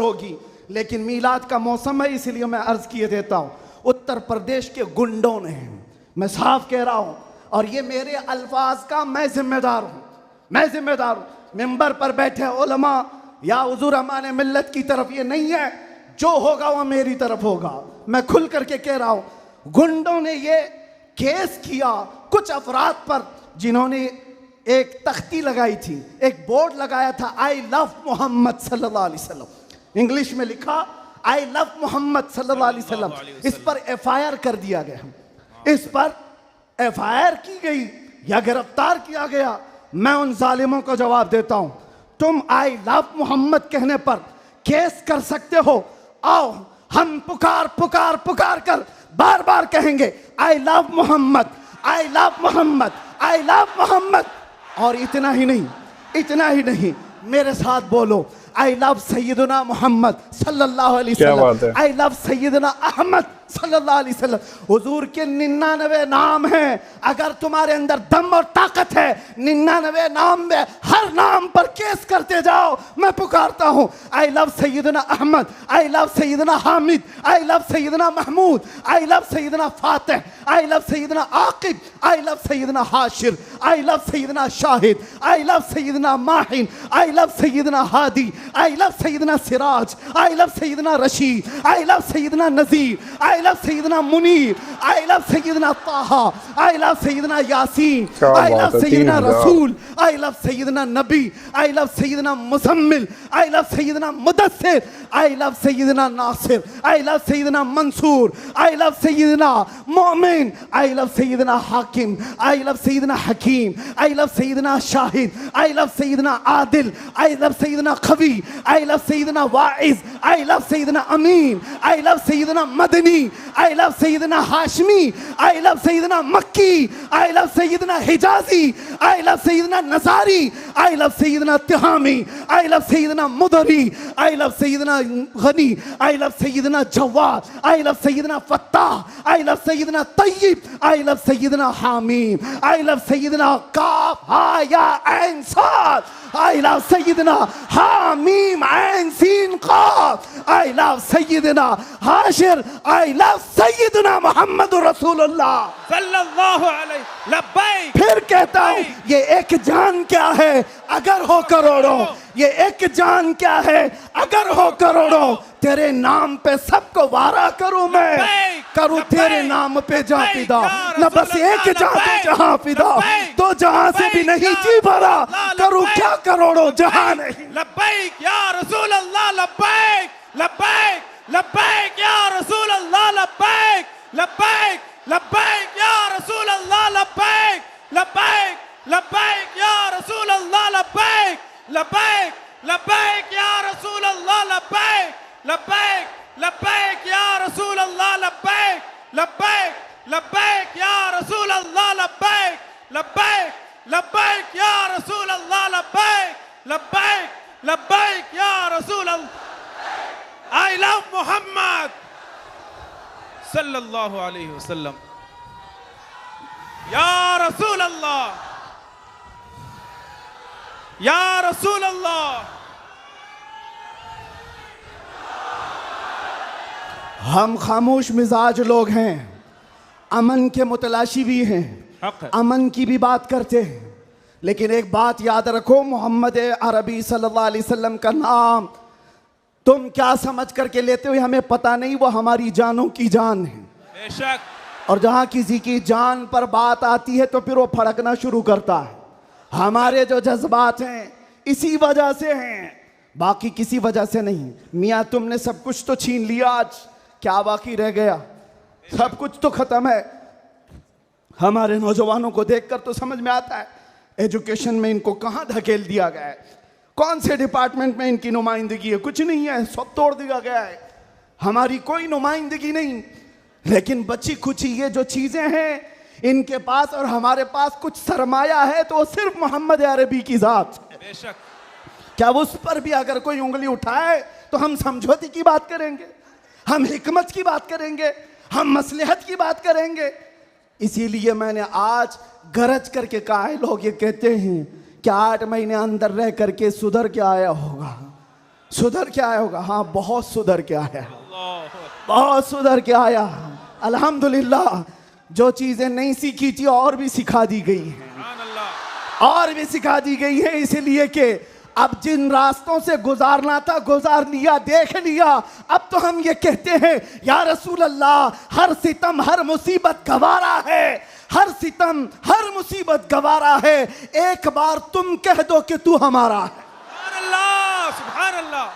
होगी, लेकिन मीलाद का मौसम है, इसलिए मैं अर्ज़ किए देता हूँ। उत्तर प्रदेश के गुंडों ने, मैं साफ कह रहा हूँ, और ये मेरे अल्फाज का मैं जिम्मेदार हूँ। मिंबर पर बैठे उलमा या हुजूर अमान मिल्लत की तरफ ये नहीं है, जो होगा वह मेरी तरफ होगा। मैं खुल करके कह रहा हूँ, गुंडों ने ये केस किया कुछ अफराद पर, जिन्होंने एक तख्ती लगाई थी, एक बोर्ड लगाया था, आई लव मोहम्मद सल्लल्लाहु अलैहि वसल्लम। इंग्लिश में लिखा आई लव मोहम्मद सल्लल्लाहु अलैहि वसल्लम। इस पर FIR कर दिया गया, इस पर FIR की गई या गिरफ्तार किया गया। मैं उन जालिमों को जवाब देता हूं, तुम आई लव मोहम्मद कहने पर केस कर सकते हो, आओ हम पुकार कर बार बार कहेंगे I love Muhammad, I love Muhammad, I love Muhammad. और इतना ही नहीं, मेरे साथ बोलो, आई लव सैयदना मोहम्मद सल्लल्लाहु अलैहि वसल्लम, आई लव सैयदना अहमद सल्लल्लाहु अलैहि वसल्लम। हुजूर के 99 नाम हैं, अगर तुम्हारे अंदर दम और ताकत है, 99 नाम में हर नाम पर केस करते जाओ। मैं पुकारता हूँ, आई लव सैयदना अहमद, आई लव सैयदना हामिद, आई लव सैयदना महमूद, आई लव सैयदना फातिह, आई लव सैयदना आकिब, आई लव सैयदना हाशिर, आई लव सैयदना शाहिद, आई लव सैयदना माहिन, आई लव सैयदना हादी, आई लव सैयदना सिराज, आई लव सैयदना रशीद, आई लव सैयदना नज़ीर, आई लव सैयदना मुनीर, आई लव सैयदना ताहा, आई लव सैयदना यासीन, आई लव सैयदना रसूल, आई लव सैयदना नबी, आई लव सैयदना मुज़म्मिल, आई लव सैयदना मुदस्सिर, आई लव सैयदना नासिर, आई लव सैयदना मंसूर, आई लव सैयदना मोमिन, आई लव सैयदना हाकिम, आई लव सैयदना हकीम, आई लव सैयदना शाहिद, आई लव सैयदना आदिल, आई लव सैयदना खवी, आई लव सैयदना वाइज, आई लव सैयदना अमीन, आई लव सैयदना मदनी, आई लव सैयदना हाशमी, आई लव सैयदना मक्की, मक्की, आई लव सैयदना हिजाजी, I love Syedna नजारी, I love सैयदना तिहामी, आई लव सैयदना मुदरी, आई लव सैयदना गनी, आई लव सैयदना जवाद, आई लव सैयदना फत्ताह, आई लव सैयदना तय्यब, आई लव सैयदना हामीम, आई लव सैयदना काफ हा या ऐन साद, आई लव सैयदना हामीम ऐन सीन काफ, आई लव सैयदना हाशिर, आई लव सैयदना मोहम्मद रसूलुल्लाह सल्लल्लाहु अलैहि लब्बैक। फिर कहता हूं ये एक जान क्या है अगर हो करोड़ों, ये एक जान क्या है अगर हो करोड़ों, तेरे नाम पे सबको वारा करूं मैं, करूं तेरे नाम पे जहां फिदा, न बस एक जहां पे जहां फिदा, दो जहां से भी नहीं जी भरा, करूं क्या करोड़ों जहां नहीं। लब्बैक या रसूल अल्लाह लब्बैक लब्बैक लब्बैक या रसूल अल्लाह लब्बैक लब्बैक लब्बैक या रसूल अल्लाह लब्बैक लब्बैक लब्बैक या रसूल अल्लाह लब्बैक लब्बैक लब्बैक या रसूल अल्लाह लब्बैक लब्बैक लब्बैक या रसूल अल्लाह लब्बैक लब्बैक लब्बैक या रसूल अल्लाह लब्बैक लब्बैक लब्बैक या रसूल अल्लाह लब्बैक लब्बैक लब्बैक या रसूल अल्लाह। I love Muhammad सल्लल्लाहु अलैहि वसल्लम। या रसूल अल्लाह, या रसूल अल्लाह। हम खामोश मिजाज लोग हैं, अमन के मुतलाशी भी हैं, हक है। अमन की भी बात करते हैं, लेकिन एक बात याद रखो, मोहम्मद अरबी सल्लल्लाहु अलैहि वसल्लम का नाम तुम क्या समझ करके लेते हो हमें पता नहीं, वो हमारी जानों की जान है। बेशक। और जहां किसी की जान पर बात आती है तो फिर वो फड़कना शुरू करता है। हमारे जो जज्बात हैं इसी वजह से हैं, बाकी किसी वजह से नहीं। मियाँ तुमने सब कुछ तो छीन लिया, आज क्या बाकी रह गया? सब कुछ तो खत्म है। हमारे नौजवानों को देखकर तो समझ में आता है एजुकेशन में इनको कहाँ धकेल दिया गया है, कौन से डिपार्टमेंट में इनकी नुमाइंदगी है? कुछ नहीं है, सब तोड़ दिया गया है, हमारी कोई नुमाइंदगी नहीं। लेकिन बची खुची ये जो चीजें हैं इनके पास और हमारे पास कुछ सरमाया है तो वो सिर्फ मोहम्मद अरबी की जात है। बेशक। क्या उस पर भी अगर कोई उंगली उठाए तो हम समझौते की बात करेंगे, हम हिकमत की बात करेंगे, हम मसलहत की बात करेंगे। इसीलिए मैंने आज गरज करके कहा है, लोग ये कहते हैं कि 8 महीने अंदर रह करके सुधर के आया होगा, सुधर के आया होगा। हाँ, बहुत सुधर के आया, बहुत सुधर के आया। अल्हम्दुलिल्लाह, जो चीजें नहीं सीखी थी और भी सिखा दी गई हैं, और भी सिखा दी गई है। इसलिए कि अब जिन रास्तों से गुजारना था गुजार लिया, देख लिया। अब तो हम ये कहते हैं या रसूल अल्लाह, हर सितम हर मुसीबत गवारा है, हर सितम हर मुसीबत गवारा है, एक बार तुम कह दो कि तू हमारा है। सुभान अल्लाह, सुभान अल्लाह।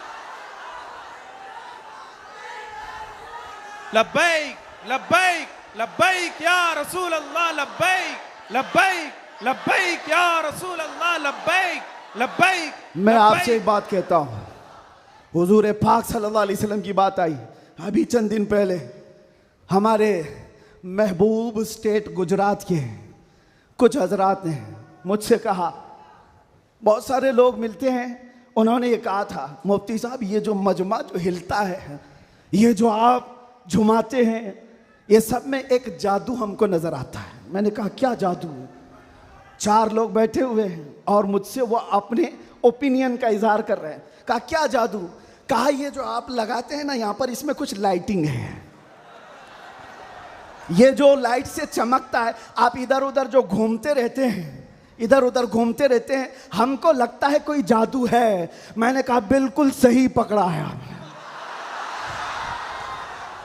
लब्बैक लब्बैक लब्बैक या रसूल अल्लाह लब्बैक लब्बैक लब्बैक या रसूल अल्लाह लब्बैक लब्बैक। मैं आपसे एक बात कहता हूँ, हुजूर पाक सल्लल्लाहु अलैहि वसल्लम की बात आई अभी चंद दिन पहले। हमारे महबूब स्टेट गुजरात के कुछ हजरात ने मुझसे कहा, बहुत सारे लोग मिलते हैं, उन्होंने ये कहा था, मुफ्ती साहब ये जो मजमा जो हिलता है, ये जो आप झुमाते हैं, ये सब में एक जादू हमको नजर आता है। मैंने कहा क्या जादू? 4 लोग बैठे हुए हैं और मुझसे वो अपने ओपिनियन का इजहार कर रहे हैं। कहा क्या जादू? कहा ये जो आप लगाते हैं ना यहाँ पर, इसमें कुछ लाइटिंग है, ये जो लाइट से चमकता है, आप इधर उधर जो घूमते रहते हैं, इधर उधर घूमते रहते हैं, हमको लगता है कोई जादू है। मैंने कहा बिल्कुल सही पकड़ा है आपने,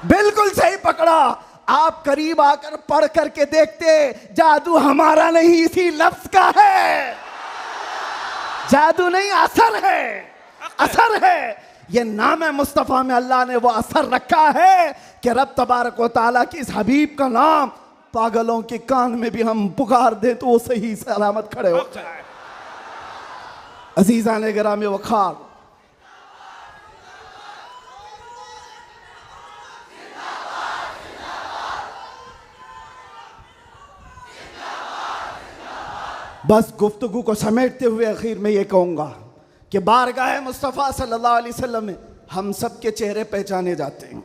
बिल्कुल सही पकड़ा। आप करीब आकर पढ़ करके देखते, जादू हमारा नहीं इसी लफ्ज का है, जादू नहीं असर है, असर है। ये नाम है मुस्तफ़ा में अल्लाह ने वो असर रखा है कि रब तबारक व तआला की इस हबीब का नाम पागलों के कान में भी हम पुकार दें तो वो सही सलामत खड़े हो जाए। अजीज़ान गिरामी वखार, बस गुफ्तगू को समेटते हुए आखिर में ये कहूँगा कि बारगाह मुस्तफ़ा सल्लल्लाहु अलैहि वसल्लम में हम सब के चेहरे पहचाने जाते हैं।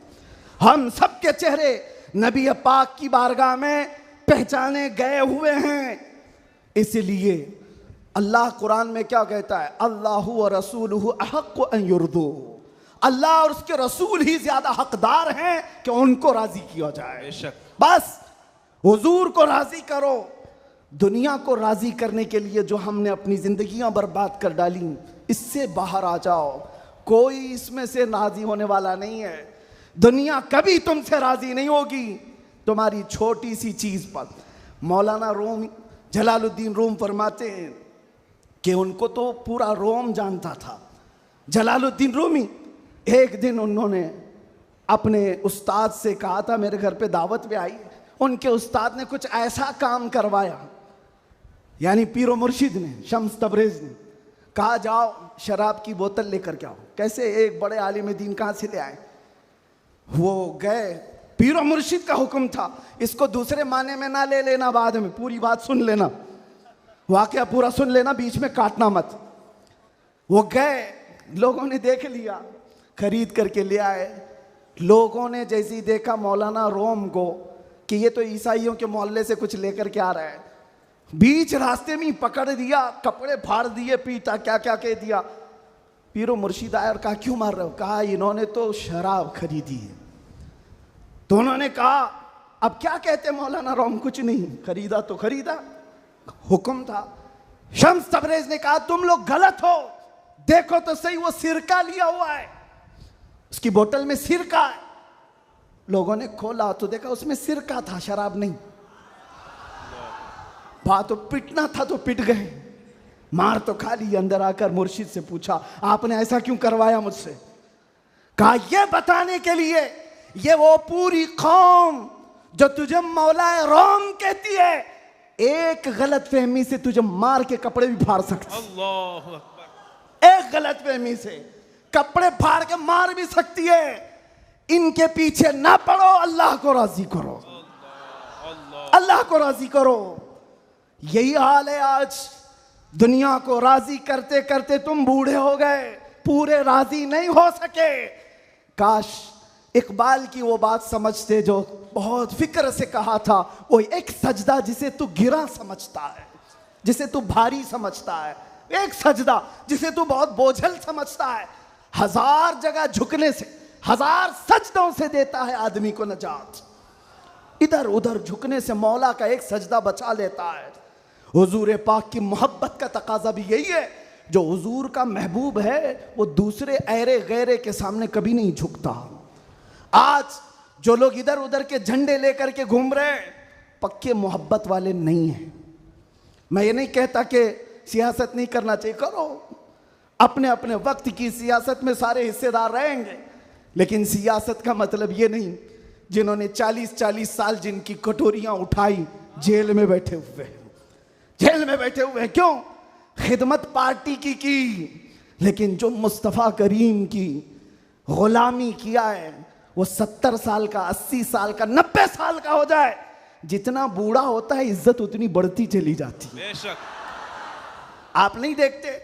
हम सब के चेहरे नबी पाक की बारगाह में पहचाने गए हुए हैं। इसलिए अल्लाह कुरान में क्या कहता है, अल्लाहु व रसूलुहु अहक्कु अन युर्दू, अल्लाह और उसके रसूल ही ज्यादा हकदार हैं कि उनको राजी किया जाए। बस हुजूर को राजी करो। दुनिया को राजी करने के लिए जो हमने अपनी जिंदगियां बर्बाद कर डाली, इससे बाहर आ जाओ। कोई इसमें से राजी होने वाला नहीं है। दुनिया कभी तुमसे राजी नहीं होगी तुम्हारी छोटी सी चीज पर। मौलाना रोम जलालुद्दीन रूम फरमाते हैं कि उनको तो पूरा रोम जानता था। जलालुद्दीन रूमी, एक दिन उन्होंने अपने उस्ताद से कहा था, मेरे घर पे दावत पे आई, उनके उस्ताद ने कुछ ऐसा काम करवाया, यानी पीरो मुर्शिद ने, शम्स तबरेज ने कहा जाओ शराब की बोतल लेकर के आओ। कैसे एक बड़े आलिम दीन कहाँ से ले आए? वो गए, पीरो मुर्शिद का हुक्म था। इसको दूसरे माने में ना ले लेना, बाद में पूरी बात सुन लेना, वाकया पूरा सुन लेना, बीच में काटना मत। वो गए, लोगों ने देख लिया, खरीद करके ले आए। लोगों ने जैसे ही देखा मौलाना रोम को कि ये तो ईसाइयों के मोहल्ले से कुछ लेकर के आ रहा है, बीच रास्ते में पकड़ दिया, कपड़े फाड़ दिए, पीटा, क्या क्या कह दिया। पीरो मुर्शिद आया और कहा क्यों मार रहे हो? कहा इन्होंने तो शराब खरीदी है। तो उन्होंने कहा अब क्या कहते मौलाना रोम? कुछ नहीं, खरीदा तो खरीदा, हुक्म था। शम्स तबरेज ने कहा तुम लोग गलत हो, देखो तो सही, वो सिरका लिया हुआ है, उसकी बोतल में सिरका है। लोगों ने खोला तो देखा उसमें सिरका था, शराब नहीं। बात तो पिटना था तो पिट गए, मार तो खा ली। अंदर आकर मुर्शिद से पूछा आपने ऐसा क्यों करवाया मुझसे? कहा ये बताने के लिए ये वो पूरी कौम जो तुझे मौलाए रोम कहती है, एक गलत फहमी से तुझे मार के कपड़े भी फाड़ सकती है। अल्लाहु अकबर। एक गलत फहमी से कपड़े फाड़ के मार भी सकती है। इनके पीछे ना पड़ो, अल्लाह को राजी करो, अल्लाह को राजी करो। यही हाल है आज। दुनिया को राजी करते करते तुम बूढ़े हो गए, पूरे राजी नहीं हो सके। काश इकबाल की वो बात समझते जो बहुत फिक्र से कहा था, वो एक सजदा जिसे तू गिरा समझता है, जिसे तू भारी समझता है, एक सजदा जिसे तू बहुत बोझल समझता है, 1000 जगह झुकने से, 1000 सजदों से देता है आदमी को नजात। इधर उधर झुकने से मौला का एक सजदा बचा लेता है। हुजूर पाक की मोहब्बत का तकाजा भी यही है। जो हुजूर का महबूब है वो दूसरे ऐरे गैरे के सामने कभी नहीं झुकता। आज जो लोग इधर उधर के झंडे लेकर के घूम रहे हैं, पक्के मोहब्बत वाले नहीं हैं। मैं ये नहीं कहता कि सियासत नहीं करना चाहिए, करो, अपने अपने वक्त की सियासत में सारे हिस्सेदार रहेंगे, लेकिन सियासत का मतलब ये नहीं जिन्होंने 40-40 साल जिनकी कटोरियां उठाई जेल में बैठे हुए हैं, जेल में बैठे हुए हैं। क्यों? खिदमत पार्टी की, लेकिन जो मुस्तफ़ा करीम की गुलामी किया है वो 70 साल का, 80 साल का, 90 साल का हो जाए, जितना बूढ़ा होता है इज्जत उतनी बढ़ती चली जाती है। बेशक। आप नहीं देखते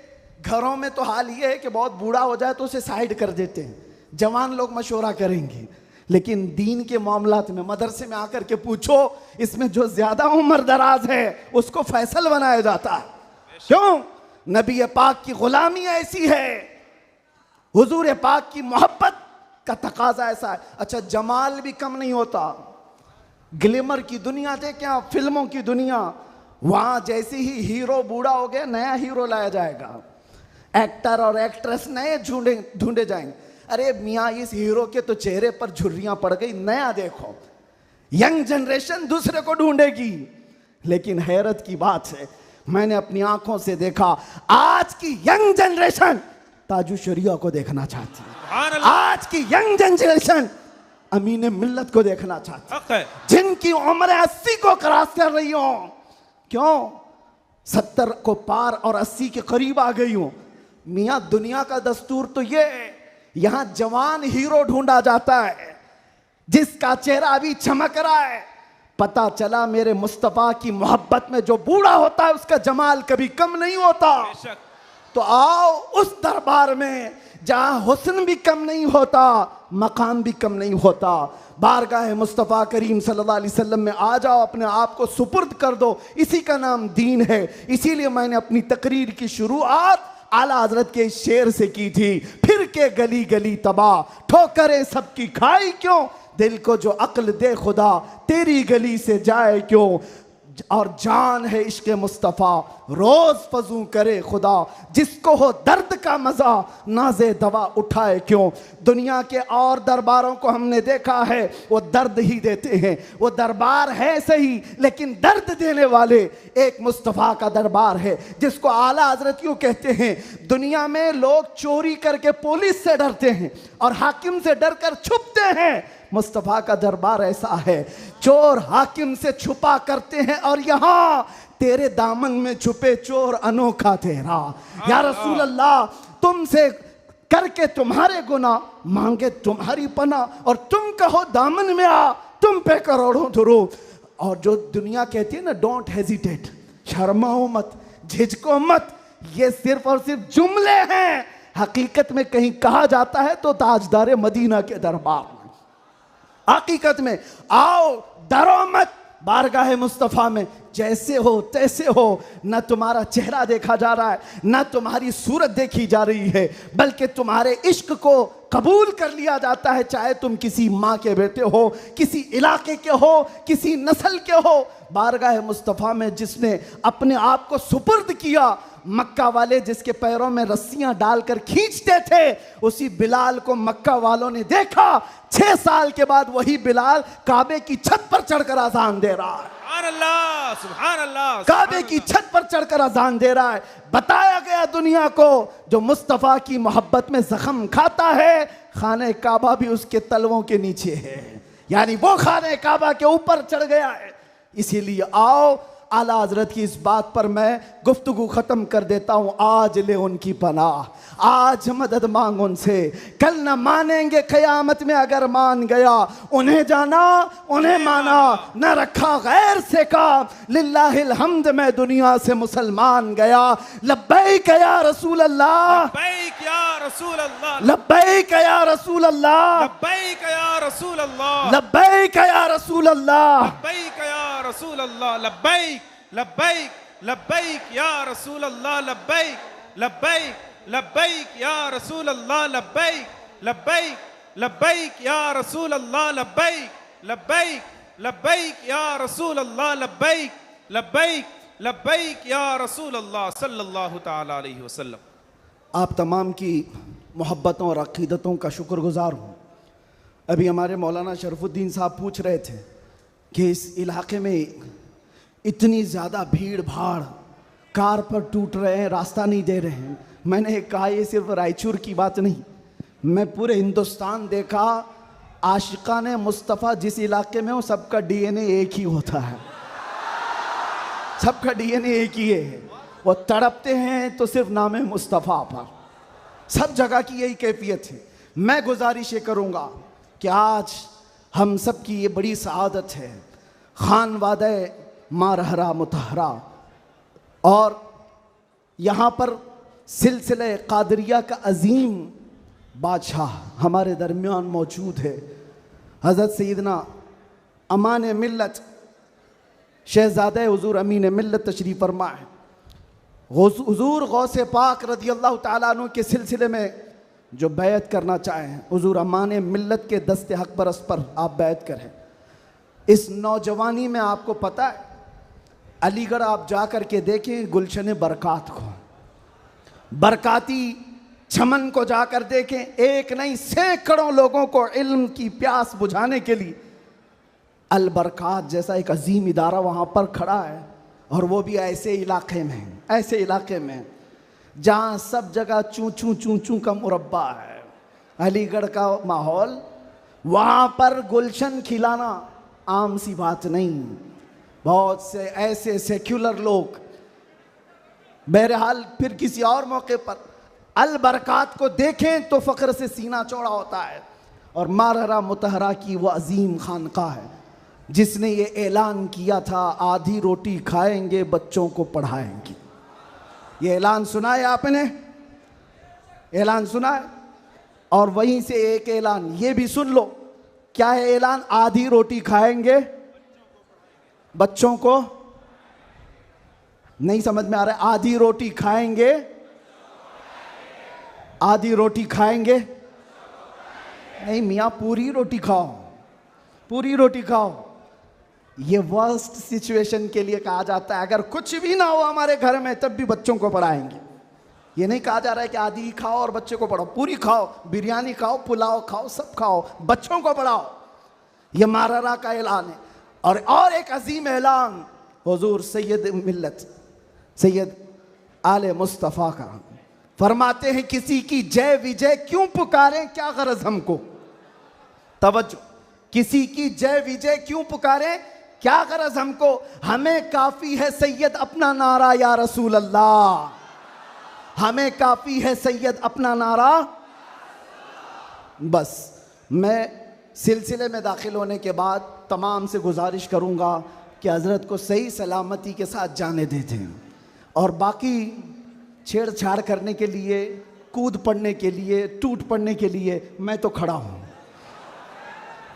घरों में तो हाल ये है कि बहुत बूढ़ा हो जाए तो उसे साइड कर देते हैं, जवान लोग मशवरा करेंगे, लेकिन दीन के मामलात में मदरसे में आकर के पूछो, इसमें जो ज्यादा उम्र दराज है उसको फैसल बनाया जाता है। क्यों? नबी पाक की गुलामी ऐसी है, हुजूर पाक की मोहब्बत का तकाजा ऐसा है। अच्छा, जमाल भी कम नहीं होता। ग्लिमर की दुनिया देखें आप, फिल्मों की दुनिया, वहां जैसे ही हीरो बूढ़ा हो गया नया हीरो लाया जाएगा, एक्टर और एक्ट्रेस नए ढूंढे जाएंगे। अरे मियाँ इस हीरो के तो चेहरे पर झुर्रियां पड़ गई, नया देखो। यंग जनरेशन दूसरे को ढूंढेगी। लेकिन हैरत की बात है, मैंने अपनी आंखों से देखा, आज की यंग जनरेशन ताजु शरिया को देखना चाहती है। आज की यंग जनरेशन अमीन मिल्लत को देखना चाहती है, जिनकी उम्र 80 को क्रॉस कर रही हो। क्यों? 70 को पार और 80 के करीब आ गई हूं। मियां दुनिया का दस्तूर तो ये है, यहां जवान हीरो ढूंढा जाता है जिसका चेहरा अभी चमक रहा है, पता चला मेरे मुस्तफ़ा की मोहब्बत में जो बूढ़ा होता है उसका जमाल कभी कम नहीं होता। बेशक। तो आओ उस दरबार में जहां हुस्न भी कम नहीं होता, मकाम भी कम नहीं होता। बारगाह मुस्तफ़ा करीम सल्लल्लाहु अलैहि वसल्लम में आ जाओ, अपने आप को सुपुर्द कर दो, इसी का नाम दीन है। इसीलिए मैंने अपनी तकरीर की शुरुआत आला हजरत के इस शेर से की थी, फिर के गली गली तबाह, ठोकरें सबकी खाई क्यों, दिल को जो अक्ल दे खुदा, तेरी गली से जाए क्यों। और जान है इश्क मुस्तफ़ा, रोज फजू करे खुदा, जिसको हो दर्द का मजा, नाजे दवा उठाए क्यों। दुनिया के और दरबारों को हमने देखा है, वो दर्द ही देते हैं, वो दरबार है सही लेकिन दर्द देने वाले। एक मुस्तफ़ा का दरबार है जिसको आला हजरत क्यों कहते हैं। दुनिया में लोग चोरी करके पुलिस से डरते हैं और हाकिम से डर कर छुपते हैं, मुस्तफ़ा का दरबार ऐसा है, चोर हाकिम से छुपा करते हैं और यहाँ तेरे दामन में छुपे चोर अनोखा तेरा। या रसूल अल्लाह, तुमसे करके तुम्हारे गुनाह, मांगे तुम्हारी पना, और तुम कहो दामन में आ, तुम पे करोड़ों दुरूद। और जो दुनिया कहती है ना, डोंट हेजिटेट, शर्माओ मत, झिझको मत, ये सिर्फ और सिर्फ जुमले हैं। हकीकत में कहीं कहा जाता है तो ताजदार मदीना के दरबार में। हकीकत में आओ, डरो मत, बारगाह मुस्तफ़ा में जैसे हो तैसे हो। न तुम्हारा चेहरा देखा जा रहा है, न तुम्हारी सूरत देखी जा रही है, बल्कि तुम्हारे इश्क को कबूल कर लिया जाता है, चाहे तुम किसी माँ के बेटे हो, किसी इलाके के हो, किसी नस्ल के हो। बारगाह मुस्तफ़ा में जिसने अपने आप को सुपुर्द किया, मक्का वाले जिसके पैरों में रस्सियां डालकर खींचते थे, उसी बिलाल को मक्का वालों ने देखा। 6 साल के बाद वही बिलाल काबे की छत पर चढ़कर अजान दे रहा है। सुभान अल्लाह, सुभान अल्लाह। काबे की छत पर चढ़कर अजान दे रहा है। बताया गया दुनिया को, जो मुस्तफ़ा की मोहब्बत में जख्म खाता है, खाने काबा भी उसके तलवों के नीचे है, यानी वो खाने काबा के ऊपर चढ़ गया है। इसीलिए आओ, आला हजरत की इस बात पर मैं गुफ्तगू ख़त्म कर देता हूँ। आज ले उनकी पनाह, आज मदद मांग उनसे, कल न मानेंगे क़यामत में अगर मान गया। उन्हें जाना उन्हें माना, न रखा गैर से काम, लिल्लाहिल हम्द मैं दुनिया से मुसलमान गया। लब्बैक या रसूल अल्लाह, लब्बैक या रसूल अल्लाह, लब्बैक या रसूल अल्लाह, लब्बैक या रसूल अल्लाह, लब्बैक या रसूल अल्लाह, लब्बैक या रसूल अल्लाह, लब्बैक लब्बैक लब्बैक या रसूल अल्लाह, लब्बैक लब्बैक लब्बैक या रसूल अल्लाह, लब्बैक लब्बैक लब्बैक या रसूल अल्लाह, लब्बैक लब्बैक लब्बैक या रसूल अल्लाह, लब्बैक लब्बैक लब्बैक या रसूल अल्लाह सल्लल्लाहु तआला अलैहि वसल्लम। आप तमाम की मोहब्बतों और अक़ीदतों का शुक्रगुज़ार हूँ। अभी हमारे मौलाना शरफुद्दीन साहब पूछ रहे थे कि इस इलाके में इतनी ज़्यादा भीड़ भाड़, कार पर टूट रहे हैं, रास्ता नहीं दे रहे हैं। मैंने कहा ये सिर्फ रायचूर की बात नहीं, मैं पूरे हिंदुस्तान देखा। आशिकाने मुस्तफ़ा जिस इलाके में हो, सबका डीएनए एक ही होता है, सबका डीएनए एक ही है। वो तड़पते हैं तो सिर्फ नाम मुस्तफ़ा पर, सब जगह की यही कैफियत है। मैं गुजारिश ये करूँगा कि आज हम सब की ये बड़ी सआदत है, खान वादे मारहरा मुतहरा, और यहाँ पर सिलसिले कादरिया का अजीम बादशाह हमारे दरमियान मौजूद है। हज़रत सैयदना अमान मिल्लत शहज़ादे हुज़ूर अमीन मिल्लत तशरीफ़ फरमा है। हुज़ूर गौसे पाक रज़ी अल्लाह तआला अन्हु के सिलसिले में जो बैत करना चाहें, हुज़ूर अमान मिल्लत के दस्ते हक परस पर आप बैत करें। इस नौजवानी में आपको पता है, अलीगढ़ आप जा कर के देखें गुलशन बरक़ात को, बरकाती चमन को जाकर देखें, एक नहीं सैकड़ों लोगों को इल्म की प्यास बुझाने के लिए अल बरक़ात जैसा एक अजीम इदारा वहाँ पर खड़ा है। और वो भी ऐसे इलाके में, ऐसे इलाके में जहाँ सब जगह चूँ चूँ चूँ चूँ का मुरब्बा है। अलीगढ़ का माहौल, वहाँ पर गुलशन खिलाना आम सी बात नहीं। बहुत से ऐसे सेक्युलर लोग, बहरहाल फिर किसी और मौके पर अल बरक़ात को देखें तो फ़ख्र से सीना चौड़ा होता है। और मारहरा मुतहरा की वो अजीम खानका है। जिसने ये ऐलान किया था आधी रोटी खाएंगे बच्चों को पढ़ाएंगे। ये ऐलान सुना है आपने? ऐलान सुना है? और वहीं से एक ऐलान ये भी सुन लो, क्या है ऐलान? आधी रोटी खाएंगे बच्चों को, नहीं समझ में आ रहा है? आधी रोटी खाएंगे, आधी रोटी खाएंगे नहीं मियाँ, पूरी रोटी खाओ, पूरी रोटी खाओ। ये वर्स्ट सिचुएशन के लिए कहा जाता है, अगर कुछ भी ना हो हमारे घर में तब भी बच्चों को पढ़ाएंगे। ये नहीं कहा जा रहा है कि आधी खाओ और बच्चे को पढ़ाओ, पूरी खाओ, बिरयानी खाओ, पुलाव खाओ, सब खाओ, बच्चों को पढ़ाओ। ये मारारा का ऐलान है। और एक अजीम ऐलान हुजूर सैयद मिल्लत सैयद आले मुस्तफ़ा का, फरमाते हैं किसी की जय विजय क्यों पुकारें, क्या गरज हमको। तवज्जो, किसी की जय विजय क्यों पुकारें, क्या गरज हमको, हमें काफी है सैयद अपना नारा या रसूल अल्लाह, हमें काफी है सैयद अपना नारा। बस मैं सिलसिले में दाखिल होने के बाद तमाम से गुजारिश करूंगा कि हज़रत को सही सलामती के साथ जाने देते हैं, और बाकी छेड़छाड़ करने के लिए, कूद पड़ने के लिए, टूट पड़ने के लिए मैं तो खड़ा हूँ।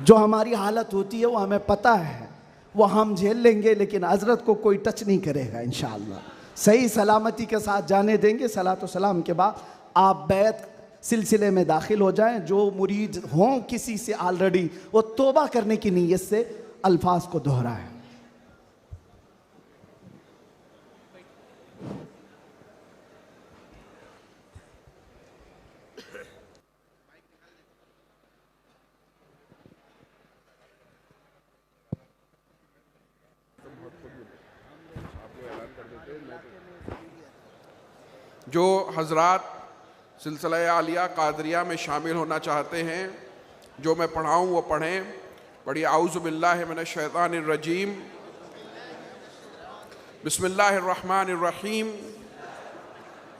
जो हमारी हालत होती है वो हमें पता है, वो हम झेल लेंगे, लेकिन हज़रत को कोई टच नहीं करेगा इंशाअल्लाह। सही सलामती के साथ जाने देंगे। सलात व सलाम के बाद आप बैत सिलसिले में दाखिल हो जाएं। जो मुरीद हों किसी से ऑलरेडी, वो तौबा करने की नीयत से अल्फाज को दोहराएं। जो हजरात सिलसिला आलिया कादरिया में शामिल होना चाहते हैं, जो मैं पढ़ाऊँ वो पढ़ें। पढ़िए आऊज़ु बिल्लाहि मिनश शैतानिर रजीम, बिस्मिल्लाहिर रहमानिर रहीम,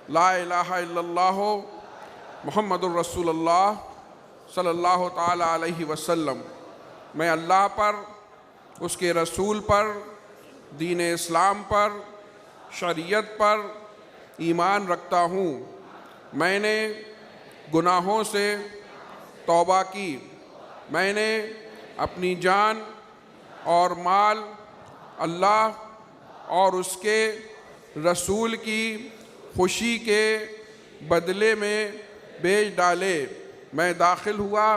ला इलाहा इल्लल्लाह मुहम्मदुर रसूलुल्लाह सल्लल्लाहु ताला अलैहि वसल्लम। मैं अल्लाह पर, उसके रसूल पर, दीन इस्लाम पर, शरीयत पर ईमान रखता हूँ। मैंने गुनाहों से तौबा की, मैंने अपनी जान और माल अल्लाह और उसके रसूल की खुशी के बदले में बेच डाले। मैं दाखिल हुआ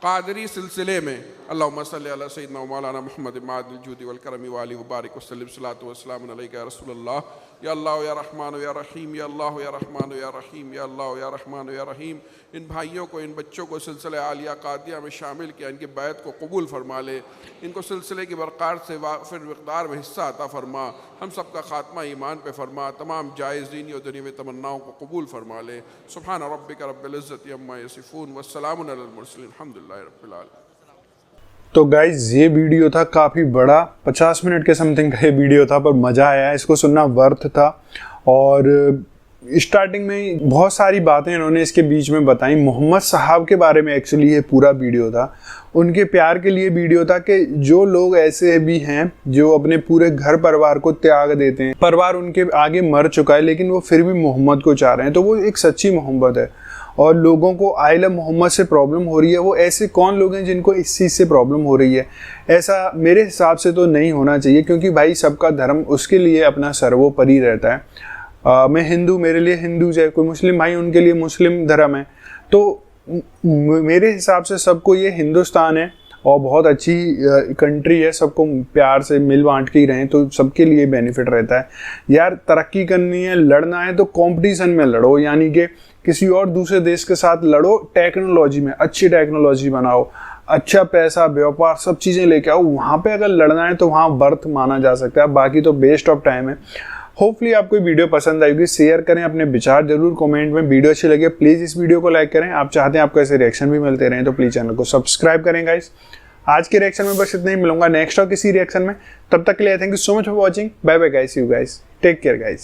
कादरी सिलसिले में। अल्लाहुम्मा सल्ली अला सय्यिदना व मौलाना मुहम्मद मादिल जुदी वल करमी व आलिहि व बारिक वसल्लिम सलातु व सलाम अलैका या रसूलल्लाह या अल्लाह या रहमान या रहीम या अल्लाह या रहमान या रहीम या अल्लाह या रहमान या रहीम। इन भाइयों को, इन बच्चों को सिलसिला आलिया कादिया में शामिल किया, इनकी बैत को कबूल फरमा ले, इनको सिलसिले की बरक़ार से वाफ़िर मिक़दार में हिस्सा अता फरमा। हम सब का ख़ात्मा ईमान पे फरमा, तमाम जायज़ दीनी और दुनियावी तमन्नाओं को कबूल फरमा ले। सुब्हान रब्बिका रब्बिल इज़्ज़ति अम्मा यसिफ़ून व सलामुन अलल मुरसलीन अल्हम्दुलिल्लाहि रब्बिल आलमीन। तो गाइज ये वीडियो था काफ़ी बड़ा, 50 मिनट के समथिंग का ये वीडियो था, पर मज़ा आया, इसको सुनना वर्थ था। और स्टार्टिंग में बहुत सारी बातें इन्होंने इसके बीच में बताई। मोहम्मद साहब के बारे में एक्चुअली ये पूरा वीडियो था, उनके प्यार के लिए वीडियो था कि जो लोग ऐसे भी हैं जो अपने पूरे घर परिवार को त्याग देते हैं, परिवार उनके आगे मर चुका है लेकिन वो फिर भी मोहम्मद को चाह रहे हैं, तो वो एक सच्ची मोहब्बत है। और लोगों को आइला मोहम्मद से प्रॉब्लम हो रही है, वो ऐसे कौन लोग हैं जिनको इस चीज़ से प्रॉब्लम हो रही है? ऐसा मेरे हिसाब से तो नहीं होना चाहिए, क्योंकि भाई सबका धर्म उसके लिए अपना सर्वोपरि रहता है। मैं हिंदू, मेरे लिए हिंदू है, कोई मुस्लिम भाई उनके लिए मुस्लिम धर्म है। तो मेरे हिसाब से सबको ये हिंदुस्तान है और बहुत अच्छी कंट्री है, सबको प्यार से मिल बांट के ही रहें तो सबके लिए बेनिफिट रहता है। यार तरक्की करनी है, लड़ना है तो कंपटीशन में लड़ो, यानी कि किसी और दूसरे देश के साथ लड़ो, टेक्नोलॉजी में अच्छी टेक्नोलॉजी बनाओ, अच्छा पैसा, व्यापार, सब चीज़ें लेके आओ। वहाँ पे अगर लड़ना है तो वहाँ बर्थ माना जा सकता है, बाकी तो वेस्ट ऑफ टाइम है। होपफुली आपको वीडियो पसंद आएगी, शेयर करें, अपने विचार जरूर कमेंट में। वीडियो अच्छी लगे प्लीज़ इस वीडियो को लाइक करें। आप चाहते हैं आपको ऐसे रिएक्शन भी मिलते रहें तो प्लीज़ चैनल को सब्सक्राइब करें गाइस। आज के रिएक्शन में बस इतना ही, मिलूंगा नेक्स्ट और किसी रिएक्शन में। तब तक के लिए thank you so much for watching. Bye bye guys, you guys take care guys.